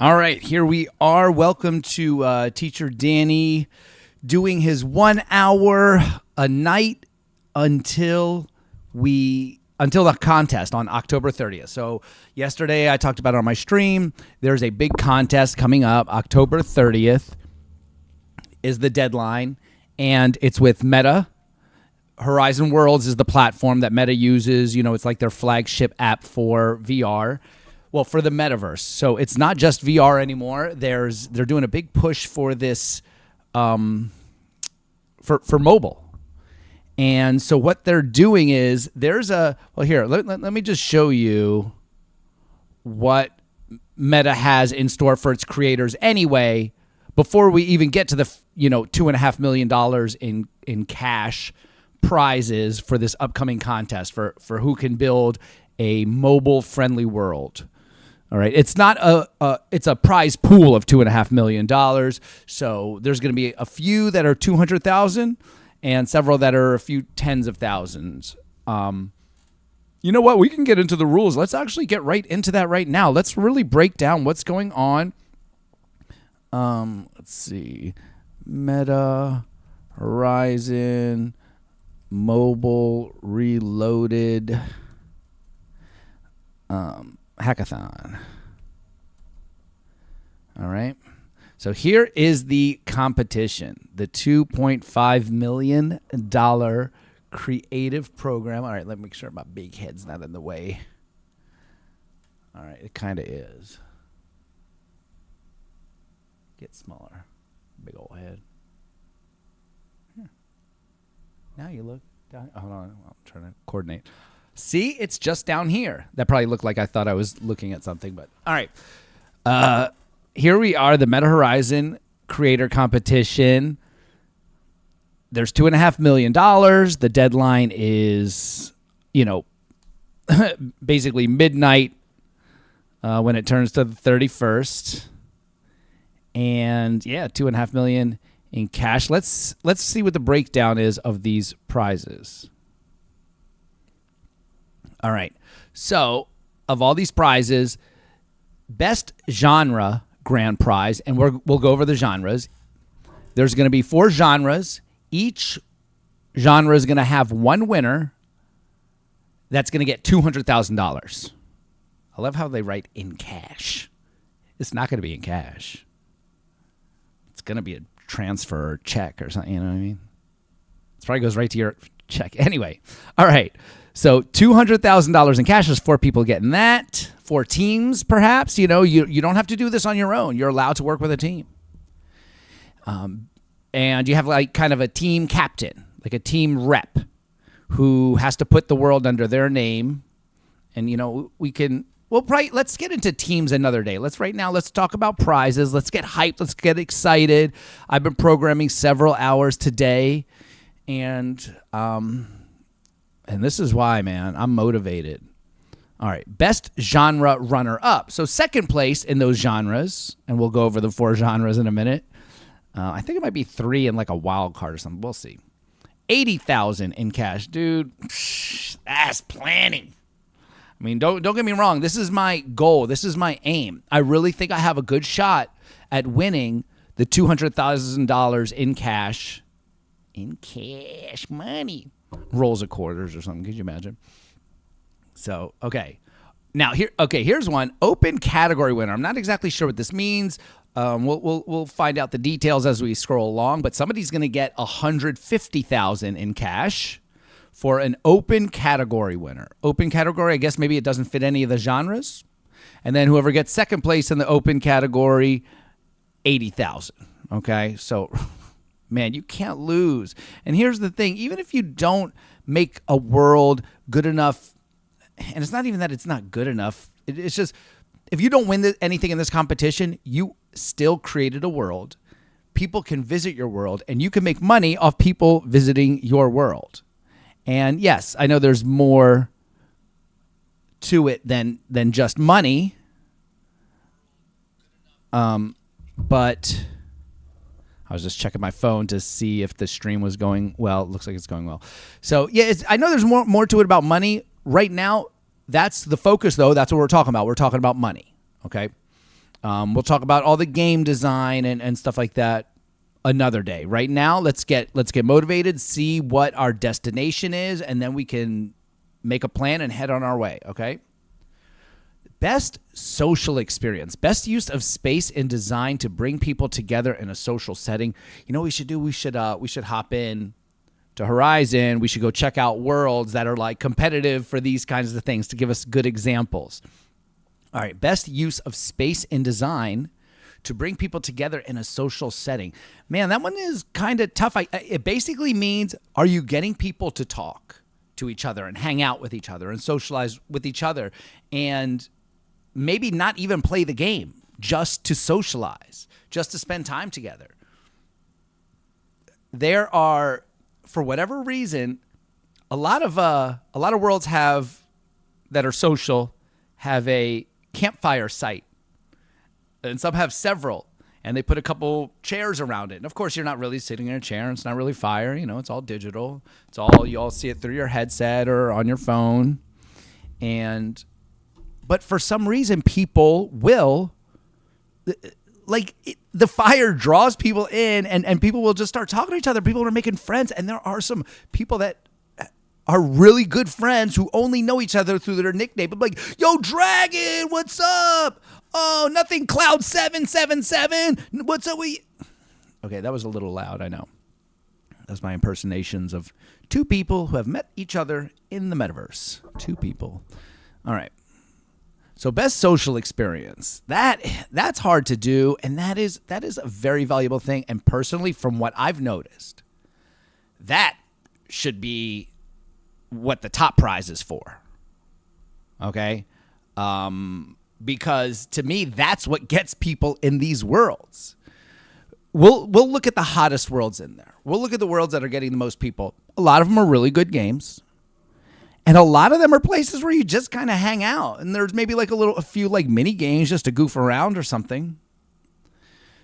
All right, here we are. Welcome to Teacher Danny doing his 1 hour a night until the contest on October 30th. So yesterday I talked about it on my stream. There's a big contest coming up. October 30th is the deadline, and it's with Meta. Horizon Worlds is the platform that Meta uses. You know, it's like their flagship app for VR. Well, for the metaverse. So it's not just VR anymore. They're doing a big push for this for mobile. And so what they're doing is let me just show you what Meta has in store for its creators anyway, before we even get to the $2.5 million in cash prizes for this upcoming contest for who can build a mobile friendly world. All right, it's not it's a prize pool of $2.5 million. So there's going to be a few that are 200,000 and several that are a few tens of thousands. You know what? We can get into the rules. Let's actually get right into that right now. Let's really break down what's going on. Let's see, Meta Horizon Mobile Reloaded. Hackathon. All right. So here is the competition, the $2.5 million creative program. All right, let me make sure my big head's not in the way. All right, it kind of is. Get smaller. Big old head. Here. Now you look down. Hold on. I'm trying to coordinate. See, it's just down here. That probably looked like I thought I was looking at something, but all right. Here we are, the Meta Horizon Creator Competition. There's $2.5 million. The deadline is, basically midnight when it turns to the 31st. And yeah, $2.5 million in cash. Let's see what the breakdown is of these prizes. All right. So, of all these prizes, best genre grand prize, and we'll go over the genres. There's going to be 4 genres. Each genre is going to have one winner that's going to get $200,000. I love how they write in cash. It's not going to be in cash. It's going to be a transfer or check or something, you know what I mean? It probably goes right to your check. Anyway, all right. So $200,000 in cash is 4 people getting that. 4 teams, perhaps. You don't have to do this on your own. You're allowed to work with a team. And you have like kind of a team captain, like a team rep, who has to put the world under their name. And let's get into teams another day. Let's talk about prizes. Let's get hyped. Let's get excited. I've been programming several hours today, and this is why, man, I'm motivated. All right, best genre runner-up. So second place in those genres, and we'll go over the 4 genres in a minute. I think it might be 3 and like a wild card or something. We'll see. $80,000 in cash, dude. That's plenty. I mean, don't get me wrong. This is my goal. This is my aim. I really think I have a good shot at winning the $200,000 in cash. In cash money. Rolls of quarters or something. Could you imagine? So, okay. Now, here's one. Open category winner. I'm not exactly sure what this means. We'll find out the details as we scroll along, but somebody's going to get $150,000 in cash for an open category winner. Open category, I guess maybe it doesn't fit any of the genres. And then whoever gets second place in the open category, $80,000. Okay? So, man, you can't lose. And here's the thing. Even if you don't make a world good enough, and it's not even that it's not good enough. It's just, if you don't win anything in this competition, you still created a world. People can visit your world, and you can make money off people visiting your world. And yes, I know there's more to it than just money. But I was just checking my phone to see if the stream was going well. It looks like it's going well. So yeah, I know there's more to it about money. Right now, that's the focus, though. That's what we're talking about. We're talking about money, okay? We'll talk about all the game design and stuff like that another day. Right now, let's get motivated, see what our destination is, and then we can make a plan and head on our way, okay? Best social experience. Best use of space and design to bring people together in a social setting. You know what we should do? We should hop in to Horizon. We should go check out worlds that are like competitive for these kinds of things to give us good examples. All right, best use of space and design to bring people together in a social setting. Man, that one is kind of tough. It basically means, are you getting people to talk to each other and hang out with each other and socialize with each other and maybe not even play the game, just to socialize, just to spend time together? There are, for whatever reason, a lot of worlds have that are social have a campfire site, and some have several, and they put a couple chairs around it. And of course, you're not really sitting in a chair, and it's not really fire. You know, it's all digital. It's all, you all see it through your headset or on your phone, but for some reason, people will, the fire draws people in, and people will just start talking to each other. People are making friends, and there are some people that are really good friends who only know each other through their nickname. But like, yo, Dragon, what's up? Oh, nothing, Cloud 777. What's up? Okay, that was a little loud, I know. That's my impersonations of two people who have met each other in the metaverse. Two people. All right. So best social experience. That's hard to do, and that is a very valuable thing. And personally, from what I've noticed, that should be what the top prize is for. Okay? Because to me, that's what gets people in these worlds. We'll look at the hottest worlds in there. We'll look at the worlds that are getting the most people. A lot of them are really good games. And a lot of them are places where you just kind of hang out. And there's maybe like a few like mini games just to goof around or something.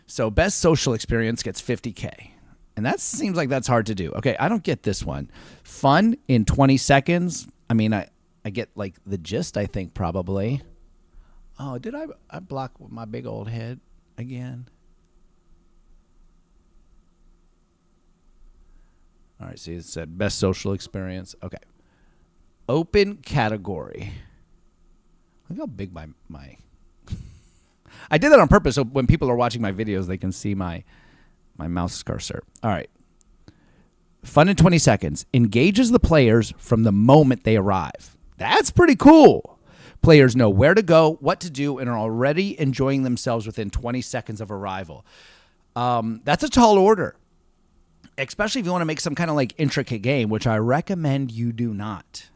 So best social experience gets 50K. And that seems like that's hard to do. Okay, I don't get this one. Fun in 20 seconds. I mean, I get like the gist, I think, probably. Oh, did I block my big old head again? All right, see, it said best social experience. Okay. Open category. Look how big my I did that on purpose so when people are watching my videos, they can see my mouse cursor. All right. Fun in 20 seconds. Engages the players from the moment they arrive. That's pretty cool. Players know where to go, what to do, and are already enjoying themselves within 20 seconds of arrival. That's a tall order, especially if you want to make some kind of like intricate game, which I recommend you do not.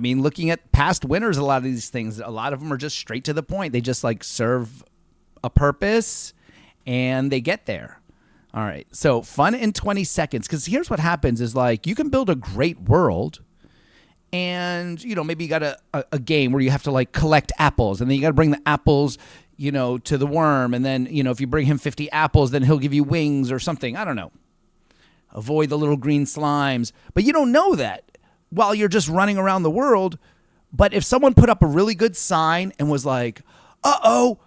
Looking at past winners, a lot of these things, a lot of them are just straight to the point. They just like serve a purpose and they get there. All right. So fun in 20 seconds. Because here's what happens is like you can build a great world and, you know, maybe you got a game where you have to like collect apples and then you got to bring the apples, you know, to the worm. And then, you know, if you bring him 50 apples, then he'll give you wings or something. I don't know. Avoid the little green slimes. But you don't know that while you're just running around the world. But if someone put up a really good sign and was like, uh-oh,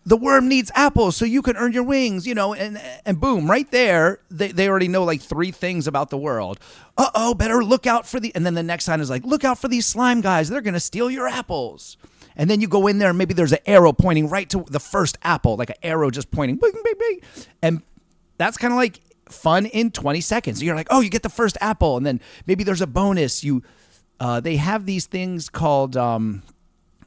the worm needs apples so you can earn your wings, you know, and boom, right there, they already know like 3 things about the world. Uh-oh, better look out for and then the next sign is like, look out for these slime guys. They're going to steal your apples. And then you go in there and maybe there's an arrow pointing right to the first apple, like an arrow just pointing, bing, bing, bing. And that's kind of like fun in 20 seconds. You're like, oh, you get the first apple. And then maybe there's a bonus. They have these things called, oh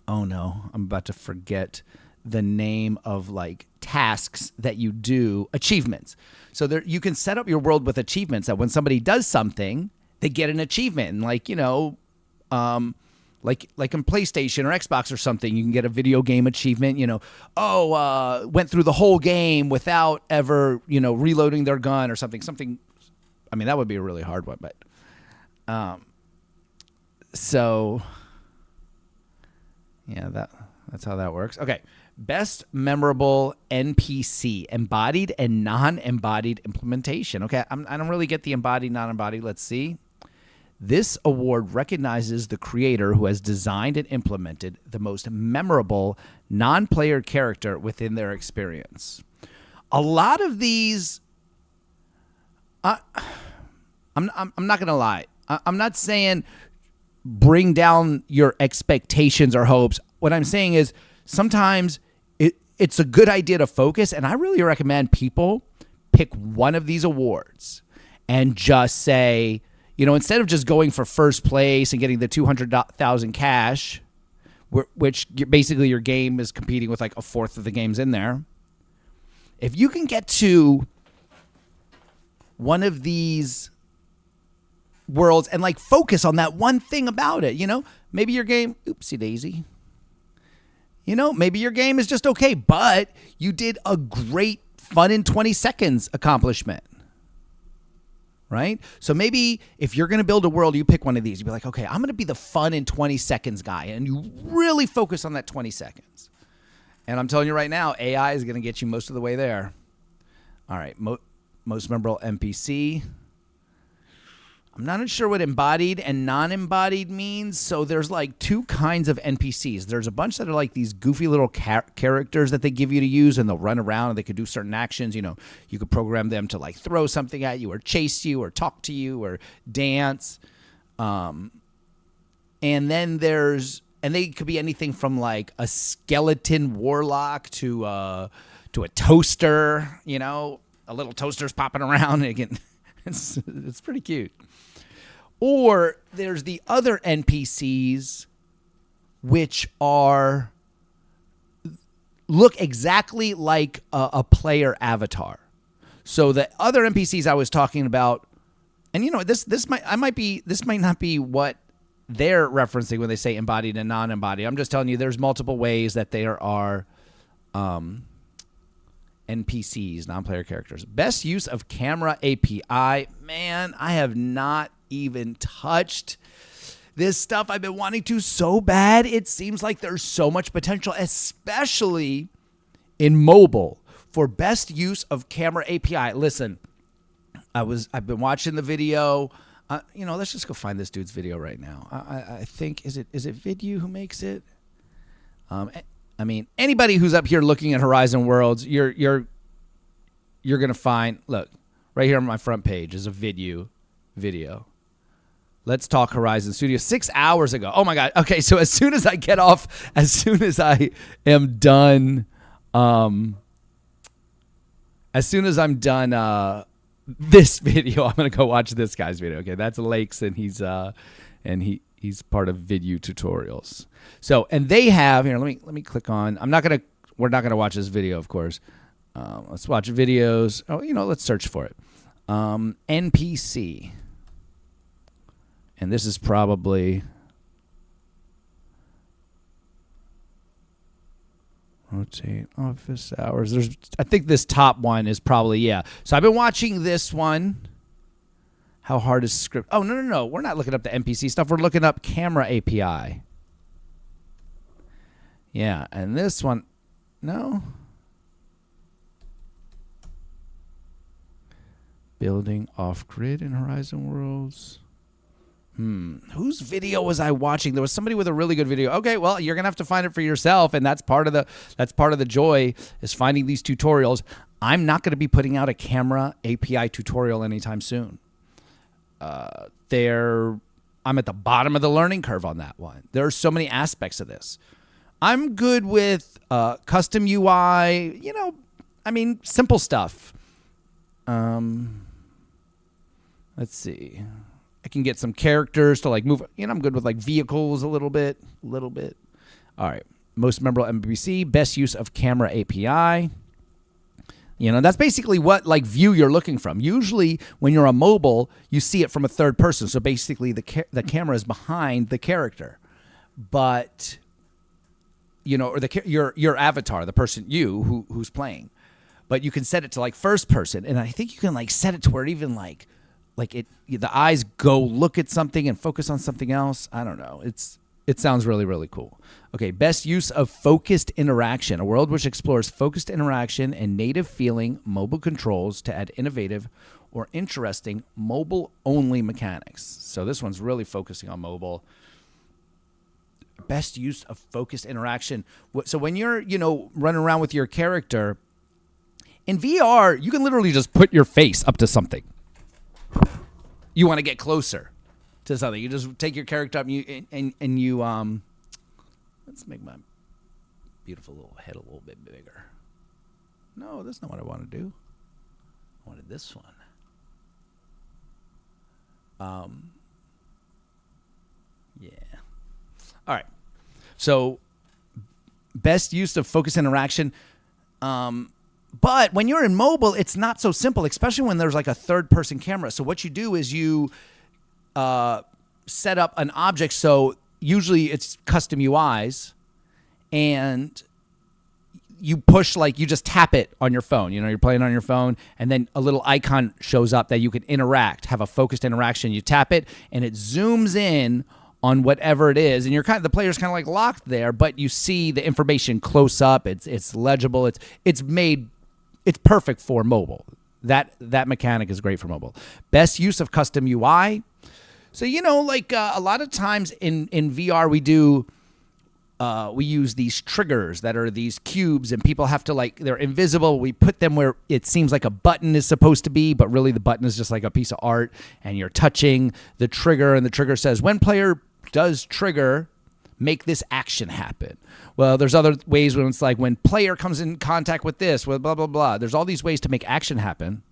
no, I'm about to forget the name of like tasks that you do, achievements. So there, you can set up your world with achievements that when somebody does something, they get an achievement. And like, you know, like in PlayStation or Xbox or something, you can get a video game achievement, you know, went through the whole game without ever, you know, reloading their gun or something. I mean, that would be a really hard one, but so yeah, that's how that works. Okay. Best memorable NPC, embodied and non-embodied implementation. Okay, I don't really get the embodied, non-embodied. Let's see. This award recognizes the creator who has designed and implemented the most memorable non-player character within their experience. A lot of these, I'm not going to lie. I'm not saying bring down your expectations or hopes. What I'm saying is sometimes it's a good idea to focus, and I really recommend people pick one of these awards and just say, instead of just going for first place and getting the 200,000 cash, which basically your game is competing with like a fourth of the games in there. If you can get to one of these worlds and like focus on that one thing about it, maybe your game, oopsie daisy. Maybe your game is just okay, but you did a great fun in 20 seconds accomplishment, right? So maybe if you're going to build a world, you pick one of these. You'd be like, okay, I'm going to be the fun in 20 seconds guy. And you really focus on that 20 seconds. And I'm telling you right now, AI is going to get you most of the way there. All right, most memorable NPC. I'm not sure what embodied and non-embodied means. So there's like two kinds of NPCs. There's a bunch that are like these goofy little characters that they give you to use, and they'll run around and they could do certain actions. You could program them to like throw something at you or chase you or talk to you or dance. And then they could be anything from like a skeleton warlock to a toaster, a little toaster's popping around. And again, it's pretty cute. Or there's the other NPCs, which look exactly like a player avatar. So the other NPCs I was talking about, and this might not be what they're referencing when they say embodied and non-embodied. I'm just telling you, there's multiple ways that there are NPCs, non-player characters. Best use of camera API. Man, I have not even touched this stuff. I've been wanting to so bad. It seems like there's so much potential, especially in mobile, for best use of camera API. Listen, I've been watching the video. Let's just go find this dude's video right now. I think is it Vidu who makes it? Anybody who's up here looking at Horizon Worlds, you're gonna find. Look, right here on my front page is a video. Let's talk Horizon Studios. 6 hours ago. Oh my God. Okay, so as soon as I am done, this video, I'm gonna go watch this guy's video. Okay, that's Lakes, and he's part of Vidu Tutorials. So, and they have here. Let me click on. We're not gonna watch this video, of course. Let's watch videos. Oh, let's search for it. NPC. And this is probably rotate office hours. I think this top one is probably, yeah. So I've been watching this one. How hard is script? Oh, no. We're not looking up the NPC stuff. We're looking up camera API. Yeah, and this one, no. Building off-grid in Horizon Worlds. Whose video was I watching? There was somebody with a really good video. Okay, well, you're gonna have to find it for yourself, and that's part of the joy is finding these tutorials. I'm not gonna be putting out a camera API tutorial anytime soon. I'm at the bottom of the learning curve on that one. There are so many aspects of this. I'm good with custom UI. Simple stuff. Let's see. I can get some characters to like move. I'm good with like vehicles a little bit. All right. Most memorable NPC, best use of camera API. That's basically what like view you're looking from. Usually when you're on mobile, you see it from a third person. So basically the camera is behind the character. But or your avatar, the person who's playing. But you can set it to like first person, and I think you can like set it to where it even like the eyes go look at something and focus on something else. I don't know. It sounds really, really cool. Okay, best use of focused interaction, a world which explores focused interaction and native feeling mobile controls to add innovative or interesting mobile-only mechanics. So this one's really focusing on mobile. Best use of focused interaction. So when you're, running around with your character, in VR, you can literally just put your face up to something. You want to get closer to something. You just take your character up and you let's make my beautiful little head a little bit bigger. No, that's not what I want to do. I wanted this one. Yeah. All right. So best use of focus interaction. But when you're in mobile, it's not so simple, especially when there's like a third-person camera. So what you do is you set up an object. So usually it's custom UIs, and you push, like, you just tap it on your phone. You're playing on your phone, and then a little icon shows up that you can interact, have a focused interaction. You tap it, and it zooms in on whatever it is, and the player's kind of like locked there, but you see the information close up. It's legible. It's perfect for mobile. That mechanic is great for mobile. Best use of custom UI. So, a lot of times in VR we use these triggers that are these cubes, and people have to, they're invisible. We put them where it seems like a button is supposed to be, but really the button is just like a piece of art, and you're touching the trigger, and the trigger says, when player does trigger, make this action happen. Well, there's other ways when it's like when player comes in contact with this, with blah, blah, blah. There's all these ways to make action happen.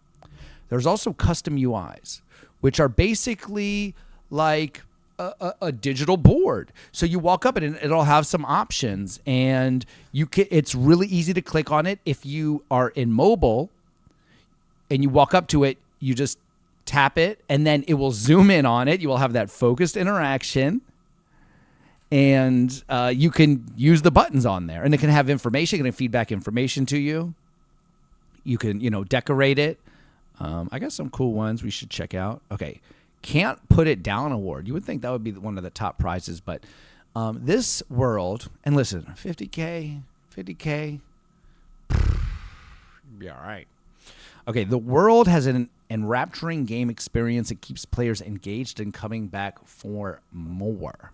There's also custom UIs, which are basically like a digital board. So you walk up and it'll have some options, and it's really easy to click on it. If you are in mobile and you walk up to it, you just tap it, and then it will zoom in on it. You will have that focused interaction, and you can use the buttons on there, and it can have information. It can feed back information to you. You can, decorate it. I got some cool ones we should check out. Okay. Can't put it down award. You would think that would be one of the top prizes, but this world, and listen, 50K, be all right. Okay, the world has an enrapturing game experience that keeps players engaged and coming back for more.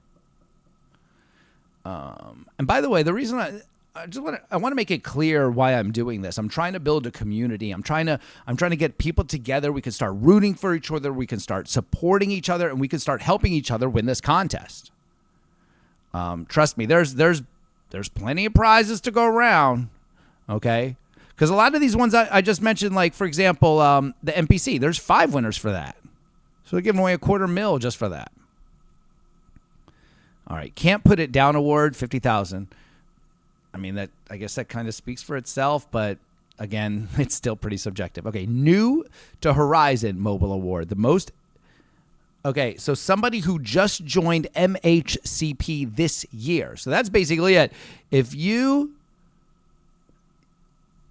And by the way, the reason I want to make it clear why I'm doing this. I'm trying to build a community. I'm trying to get people together. We can start rooting for each other. We can start supporting each other, and we can start helping each other win this contest. Trust me, there's plenty of prizes to go around. Okay, because a lot of these ones I just mentioned, like for example, the NPC. There's 5 winners for that, so they're giving away $250,000 just for that. All right, can't put it down award, 50,000. I mean, I guess that kind of speaks for itself, but again, it's still pretty subjective. Okay, new to Horizon Mobile Award. Okay, so somebody who just joined MHCP this year. So that's basically it.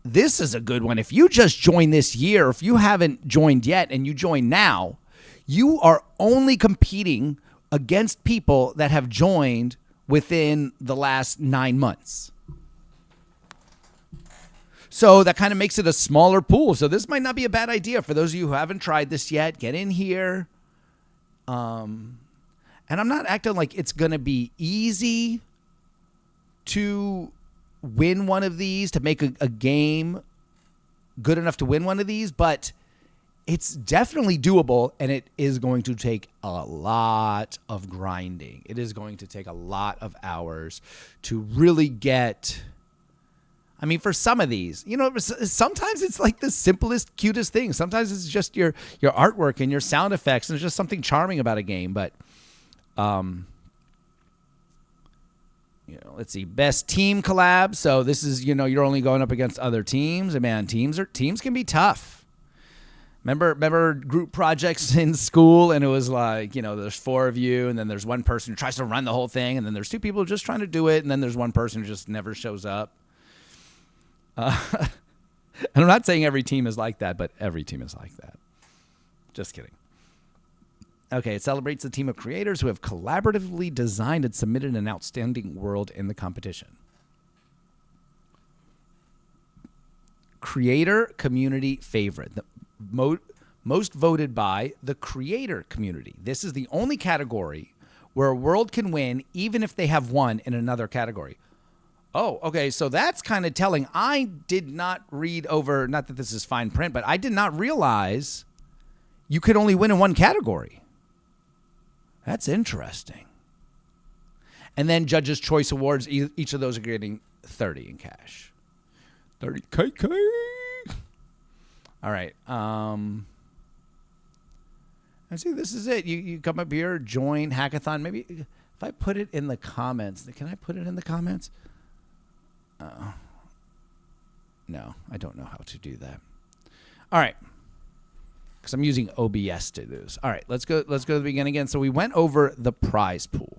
This is a good one. If you just joined this year, if you haven't joined yet and you join now, you are only competing against people that have joined within the last 9 months. So that kind of makes it a smaller pool. So this might not be a bad idea for those of you who haven't tried this yet. Get in here. And I'm not acting like it's going to be easy to win one of these, to make a game good enough to win one of these, but it's definitely doable, and it is going to take a lot of grinding. It is going to take a lot of hours to really get... I mean, for some of these, sometimes it's like the simplest, cutest thing. Sometimes it's just your artwork and your sound effects, and there's just something charming about a game. But, let's see, best team collab. So this is, you're only going up against other teams, and man, teams can be tough. Remember group projects in school, and it was like, there's 4 of you, and then there's one person who tries to run the whole thing, and then there's 2 people just trying to do it, and then there's one person who just never shows up. And I'm not saying every team is like that, but every team is like that. Just kidding. Okay, it celebrates the team of creators who have collaboratively designed and submitted an outstanding world in the competition. Creator community favorite. The most voted by the creator community. This is the only category where a world can win even if they have won in another category. Oh, okay, so that's kind of telling. I did not read over, not that this is fine print, but I did not realize you could only win in one category. That's interesting. And then Judges' Choice Awards, each of those are getting 30 in cash. 30 KK. All right. I see this is it. You come up here, join Hackathon. Maybe if I put it in the comments, can I put it in the comments? No, I don't know how to do that. All right. Because I'm using OBS to do this. All right, let's go to the beginning again. So we went over the prize pool.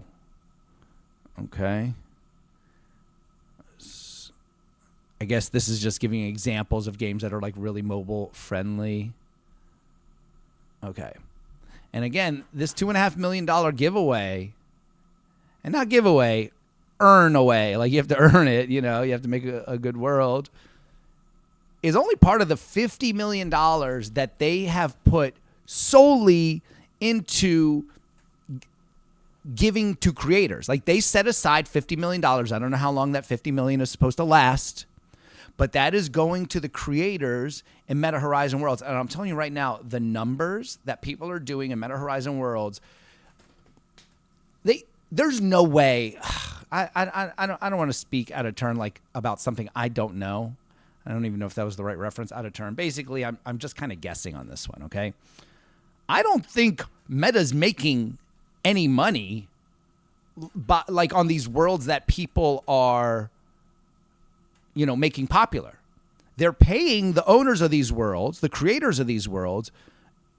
Okay. I guess this is just giving examples of games that are like really mobile friendly. Okay. And again, this $2.5 million giveaway, and not giveaway, earn away. Like you have to earn it, you have to make a good world, is only part of the $50 million that they have put solely into giving to creators. Like they set aside $50 million. I don't know how long that $50 million is supposed to last, but that is going to the creators in Meta Horizon Worlds. And I'm telling you right now, the numbers that people are doing in Meta Horizon Worlds, there's no way. I don't want to speak out of turn like about something I don't know. I don't even know if that was the right reference. Out of turn. Basically, I'm just kind of guessing on this one. Okay, I don't think Meta's making any money, but like on these worlds that people are, making popular. They're paying the owners of these worlds, the creators of these worlds,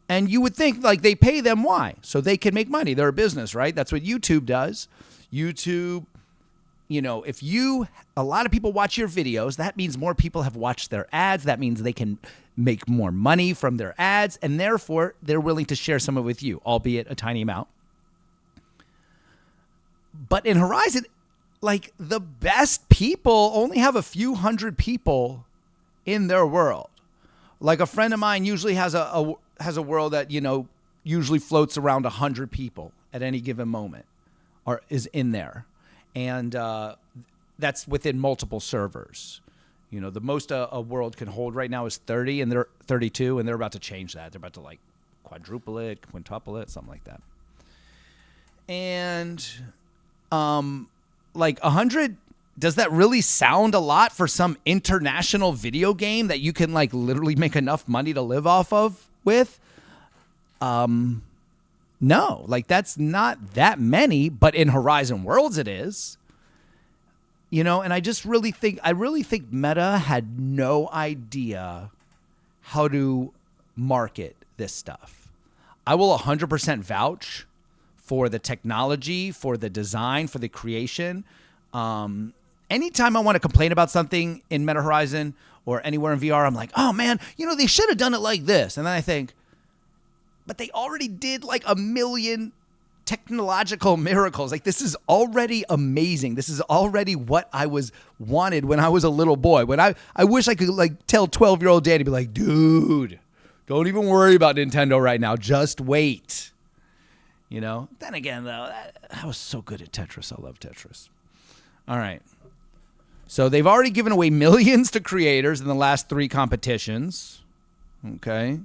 and you would think like they pay them why? So they can make money. They're a business, right? That's what YouTube does. YouTube, if a lot of people watch your videos, that means more people have watched their ads. That means they can make more money from their ads, and therefore they're willing to share some of it with you, albeit a tiny amount. But in Horizon, like the best people only have a few hundred people in their world. Like a friend of mine usually has a world that, usually floats around 100 people at any given moment or is in there. And that's within multiple servers. The most a world can hold right now is 30, and they're 32, and they're about to change that. They're about to like quadruple it, quintuple it, something like that. And like 100, does that really sound a lot for some international video game that you can like literally make enough money to live off of with? No, like that's not that many, but in Horizon Worlds it is. And I really think Meta had no idea how to market this stuff. I will 100% vouch for the technology, for the design, for the creation. Anytime I want to complain about something in Meta Horizon or anywhere in VR, I'm like, oh man, they should have done it like this. And then I think, but they already did like a million technological miracles. Like this is already amazing. This is already what I wanted when I was a little boy. When I wish I could like tell 12-year-old Danny, be like, dude, don't even worry about Nintendo right now. Just wait. Then again, though, I was so good at Tetris. I love Tetris. All right. So they've already given away millions to creators in the last 3 competitions. Okay.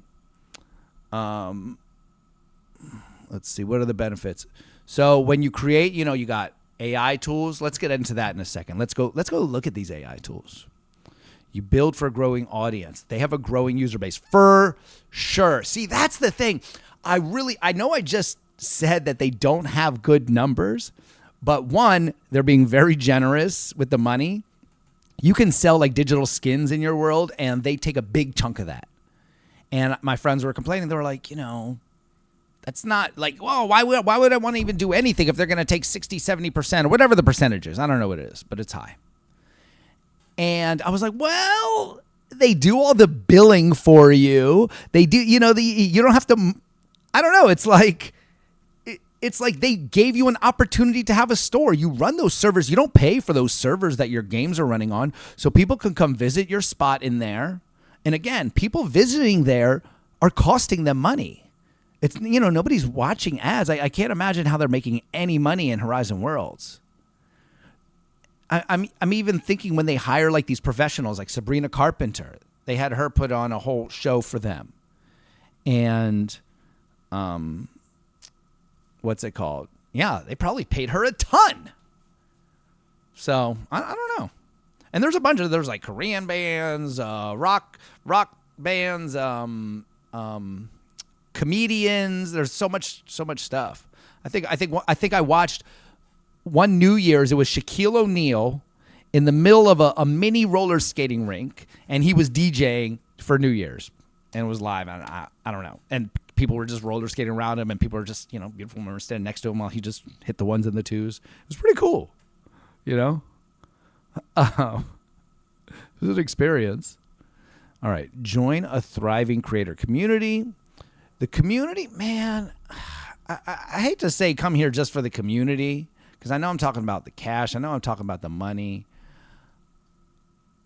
Let's see. What are the benefits? So when you create, you got AI tools. Let's get into that in a second. Let's go look at these AI tools. You build for a growing audience. They have a growing user base for sure. See, that's the thing. I know I just said that they don't have good numbers, but one, they're being very generous with the money. You can sell like digital skins in your world, and they take a big chunk of that. And my friends were complaining. They were like, that's not like, well, why would I want to even do anything if they're going to take 60, 70% or whatever the percentage is? I don't know what it is, but it's high. And I was like, well, they do all the billing for you. They do, you don't have to, I don't know. It's like they gave you an opportunity to have a store. You run those servers. You don't pay for those servers that your games are running on. So people can come visit your spot in there. And again, people visiting there are costing them money. It's, nobody's watching ads. I can't imagine how they're making any money in Horizon Worlds. I'm even thinking when they hire like these professionals like Sabrina Carpenter, they had her put on a whole show for them. And what's it called? Yeah, they probably paid her a ton. So I don't know. And there's a bunch of, there's like Korean bands, rock bands, comedians. There's so much stuff. I think I watched one New Year's. It was Shaquille O'Neal in the middle of a mini roller skating rink, and he was DJing for New Year's, and it was live. I don't know. And people were just roller skating around him, and people were just, beautiful women were standing next to him while he just hit the ones and the twos. It was pretty cool, It was an experience. All right. Join a thriving creator community. The community, man, I hate to say come here just for the community, because I know I'm talking about the cash. I know I'm talking about the money.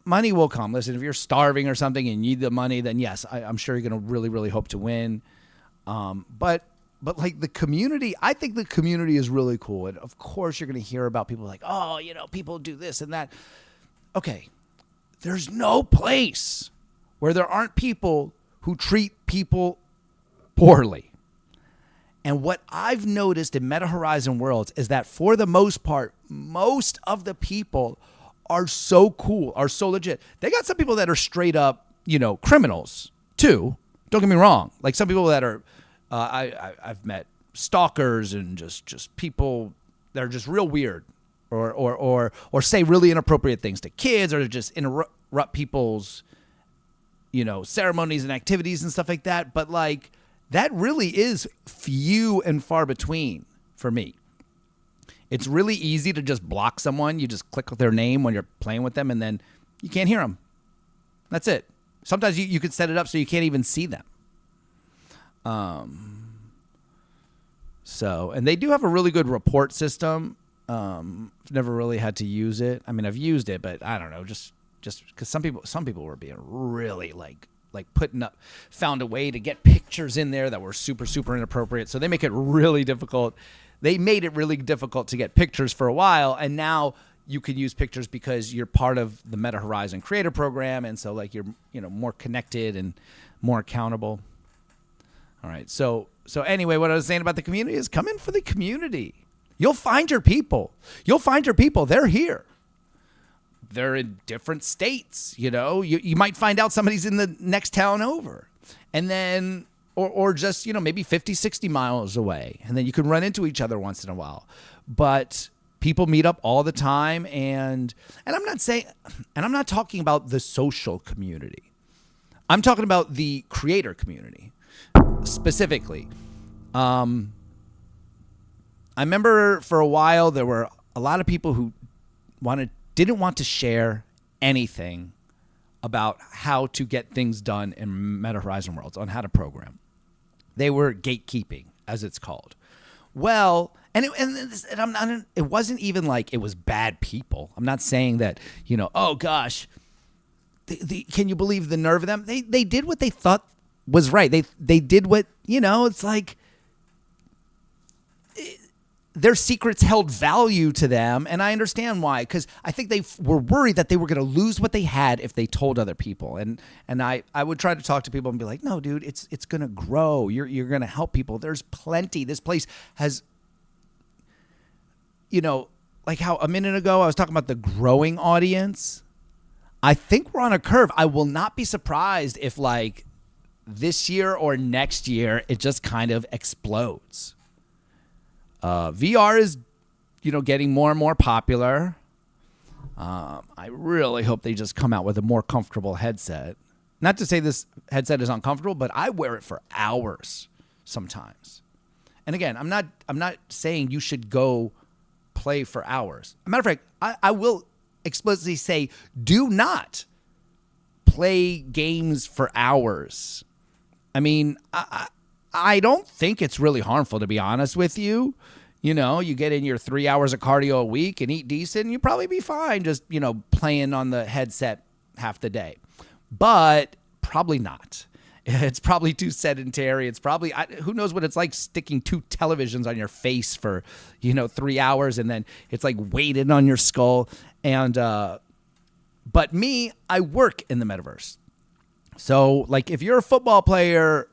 Money will come. Listen, if you're starving or something and you need the money, then yes, I'm sure you're going to really, really hope to win. But like the community, I think the community is really cool. And of course you're going to hear about people like, oh, people do this and that. Okay. There's no place where there aren't people who treat people poorly. And what I've noticed in Meta Horizon Worlds is that for the most part, most of the people are so cool, are so legit. They got some people that are straight up, criminals too. Don't get me wrong. Like some people that are, I've met stalkers and just people that are just real weird, or say really inappropriate things to kids, or just interrupt people's, ceremonies and activities and stuff like that. But like that really is few and far between for me. It's really easy to just block someone. You just click their name when you're playing with them, and then you can't hear them. That's it. Sometimes you could set it up so you can't even see them. And they do have a really good report system. I've never really had to use it. I mean, I've used it, but I don't know, just because some people were being really like found a way to get pictures in there that were super, super inappropriate. So they make it really difficult. They made it really difficult to get pictures for a while, and now you can use pictures because you're part of the Meta Horizon Creator Program, and so like you're more connected and more accountable. All right, so anyway, what I was saying about the community is come in for the community. You'll find your people. They're here. They're in different states. You might find out somebody's in the next town over, and then. Or just, maybe 50, 60 miles away. And then you can run into each other once in a while. But people meet up all the time. And I'm not talking about the social community. I'm talking about the creator community specifically. I remember for a while there were a lot of people who didn't want to share anything about how to get things done in Meta Horizon Worlds, on how to program. They were gatekeeping, as it's called. Well, it wasn't even like it was bad people. I'm not saying that, oh gosh, can you believe the nerve of them? They did what they thought was right. They did what, it's like their secrets held value to them, and I understand why, because I think they were worried that they were going to lose what they had if they told other people. And I would try to talk to people and be like, no, dude, it's going to grow. You're going to help people. There's plenty. This place has, like how a minute ago I was talking about the growing audience. I think we're on a curve. I will not be surprised if like this year or next year it just kind of explodes. VR is, getting more and more popular. I really hope they just come out with a more comfortable headset. Not to say this headset is uncomfortable, but I wear it for hours sometimes. And again, I'm not saying you should go play for hours. As a matter of fact, I will explicitly say, do not play games for hours. I mean, I don't think it's really harmful, to be honest with you. You get in your 3 hours of cardio a week and eat decent, and you'll probably be fine just, playing on the headset half the day. But probably not. It's probably too sedentary. It's probably, who knows what it's like sticking 2 televisions on your face for, 3 hours, and then it's like weighted on your skull. And, but me, I work in the metaverse. So like if you're a football player,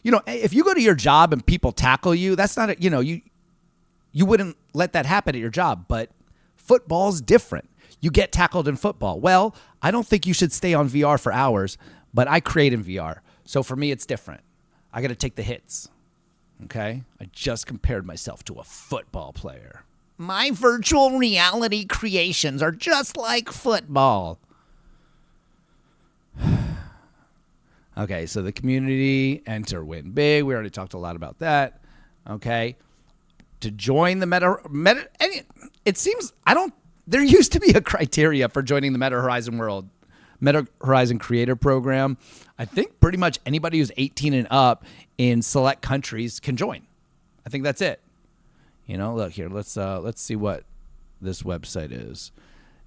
if you go to your job and people tackle you, that's not, you wouldn't let that happen at your job, but football's different. You get tackled in football. Well, I don't think you should stay on VR for hours, but I create in VR. So for me, it's different. I got to take the hits. Okay? I just compared myself to a football player. My virtual reality creations are just like football. Okay, so the community, enter, win big. We already talked a lot about that. Okay. To join the Meta, it seems, there used to be a criteria for joining the Meta Horizon Creator Program. I think pretty much anybody who's 18 and up in select countries can join. I think that's it. Look here, let's see what this website is.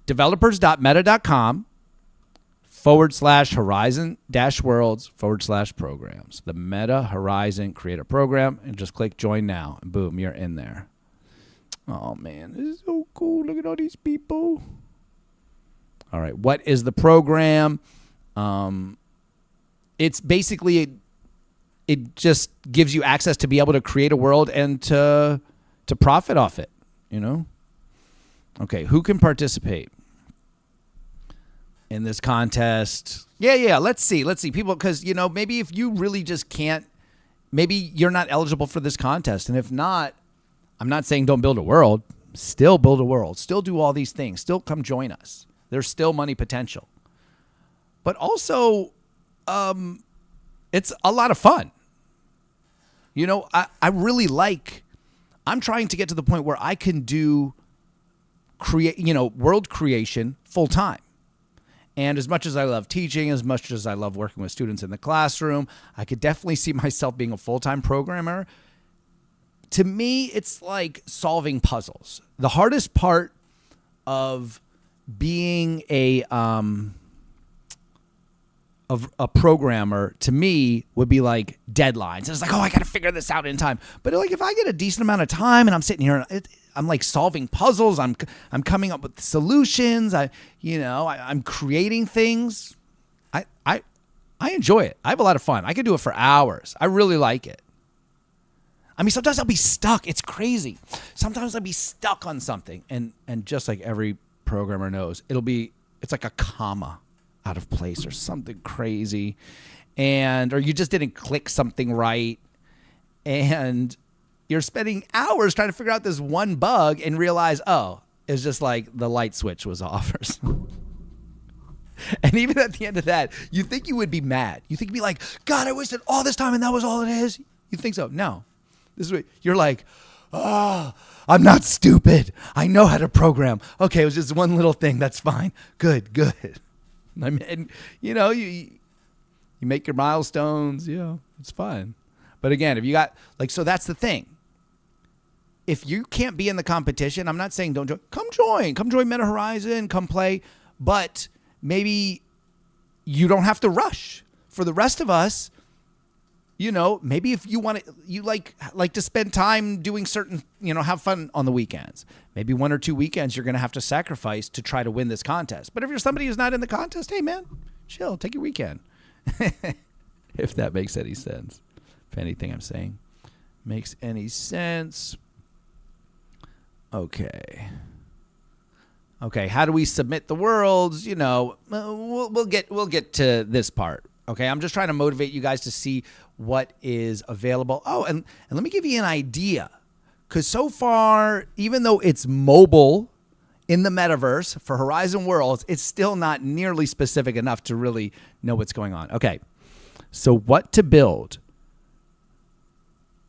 developers.meta.com/horizon-worlds/programs. The Meta Horizon Creator Program, and just click join now, and boom, you're in there. Oh man, this is so cool. Look at all these people. All right, what is the program? It's basically, it just gives you access to be able to create a world and to profit off it, Okay, who can participate in this contest? Yeah, let's see. People, because, maybe if you really just can't, maybe you're not eligible for this contest. And if not, I'm not saying don't build a world. Still build a world. Still do all these things. Still come join us. There's still money potential. But also, it's a lot of fun. I really I'm trying to get to the point where I can do world creation full time. And as much as I love teaching, as much as I love working with students in the classroom, I could definitely see myself being a full-time programmer. To me, it's like solving puzzles. The hardest part of being a programmer, to me, would be like deadlines. It's like, I got to figure this out in time. But like, if I get a decent amount of time and I'm sitting here, I'm like solving puzzles. I'm coming up with solutions. I'm creating things. I enjoy it. I have a lot of fun. I could do it for hours. I really like it. I mean, sometimes I'll be stuck. It's crazy. Sometimes I'll be stuck on something, and just like every programmer knows, it's like a comma out of place or something crazy, or you just didn't click something right, and you're spending hours trying to figure out this one bug and realize, it's just like the light switch was off or something. And even at the end of that, you think you would be mad. You think you'd be like, God, I wasted all this time and that was all it is. You think so? No. This is what you're like, I'm not stupid. I know how to program. Okay, it was just one little thing. That's fine. Good. I mean, you make your milestones, it's fun. But again, if you got, so that's the thing. If you can't be in the competition, I'm not saying don't join. Come join Meta Horizon, come play. But maybe you don't have to rush. For the rest of us, maybe if you want to, you like to spend time doing certain, have fun on the weekends. Maybe 1 or 2 weekends you're going to have to sacrifice to try to win this contest. But if you're somebody who's not in the contest, hey man, chill, take your weekend. If that makes any sense. If anything I'm saying makes any sense. Okay. How do we submit the worlds? We'll get to this part. Okay, I'm just trying to motivate you guys to see what is available. Oh, and let me give you an idea. Because so far, even though it's mobile in the metaverse for Horizon Worlds, it's still not nearly specific enough to really know what's going on. Okay, so what to build?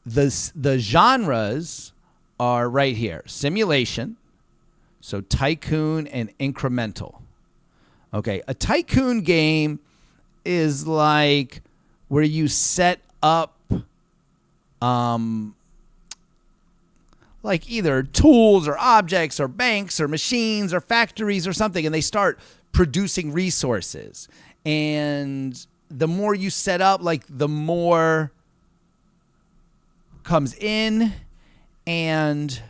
The genres are right here. Simulation, so tycoon and incremental. Okay, a tycoon game is like where you set up like either tools or objects or banks or machines or factories or something, and they start producing resources. And the more you set up, like the more comes in. And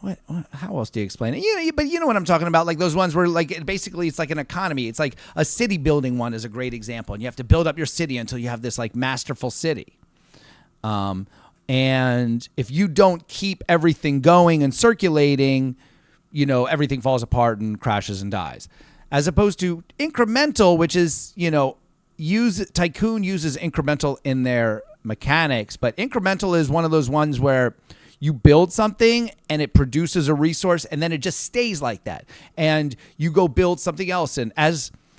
what how else do you explain it? But you know what I'm talking about, like those ones where like basically it's like an economy. It's like a city building one is a great example, and you have to build up your city until you have this like masterful city. And if you don't keep everything going and circulating, everything falls apart and crashes and dies. As opposed to incremental, which is, Tycoon uses incremental in their mechanics, but incremental is one of those ones where you build something and it produces a resource and then it just stays like that. And you go build something else. And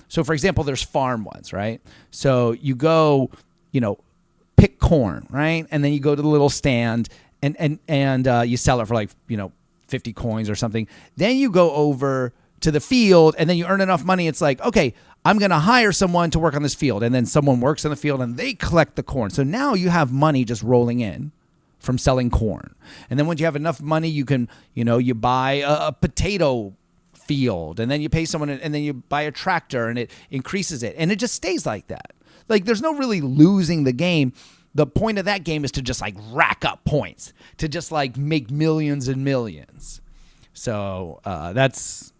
so for example, there's farm ones, right? So you go, pick corn, right? And then you go to the little stand and you sell it for like, 50 coins or something. Then you go over to the field and then you earn enough money. It's like, okay, I'm going to hire someone to work on this field. And then someone works in the field and they collect the corn. So now you have money just rolling in from selling corn. And then once you have enough money, you can, you buy a potato field and then you pay someone and then you buy a tractor and it increases it. And it just stays like that. Like there's no really losing the game. The point of that game is to just like rack up points, to just like make millions and millions. So that's,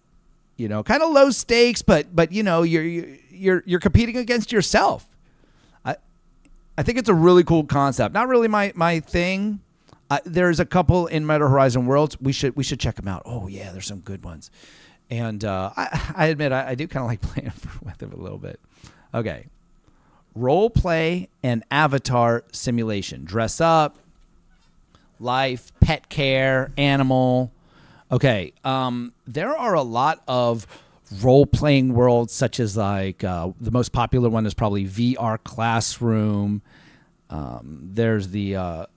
kind of low stakes, but you're competing against yourself. I think it's a really cool concept. Not really my thing. There's a couple in Meta Horizon Worlds. We should check them out. Oh yeah, there's some good ones. And I admit I do kind of like playing with them a little bit. Okay. Role play and avatar simulation. Dress up, life, pet care, animal. Okay. There are a lot of role-playing worlds, such as like the most popular one is probably VR Classroom. There's the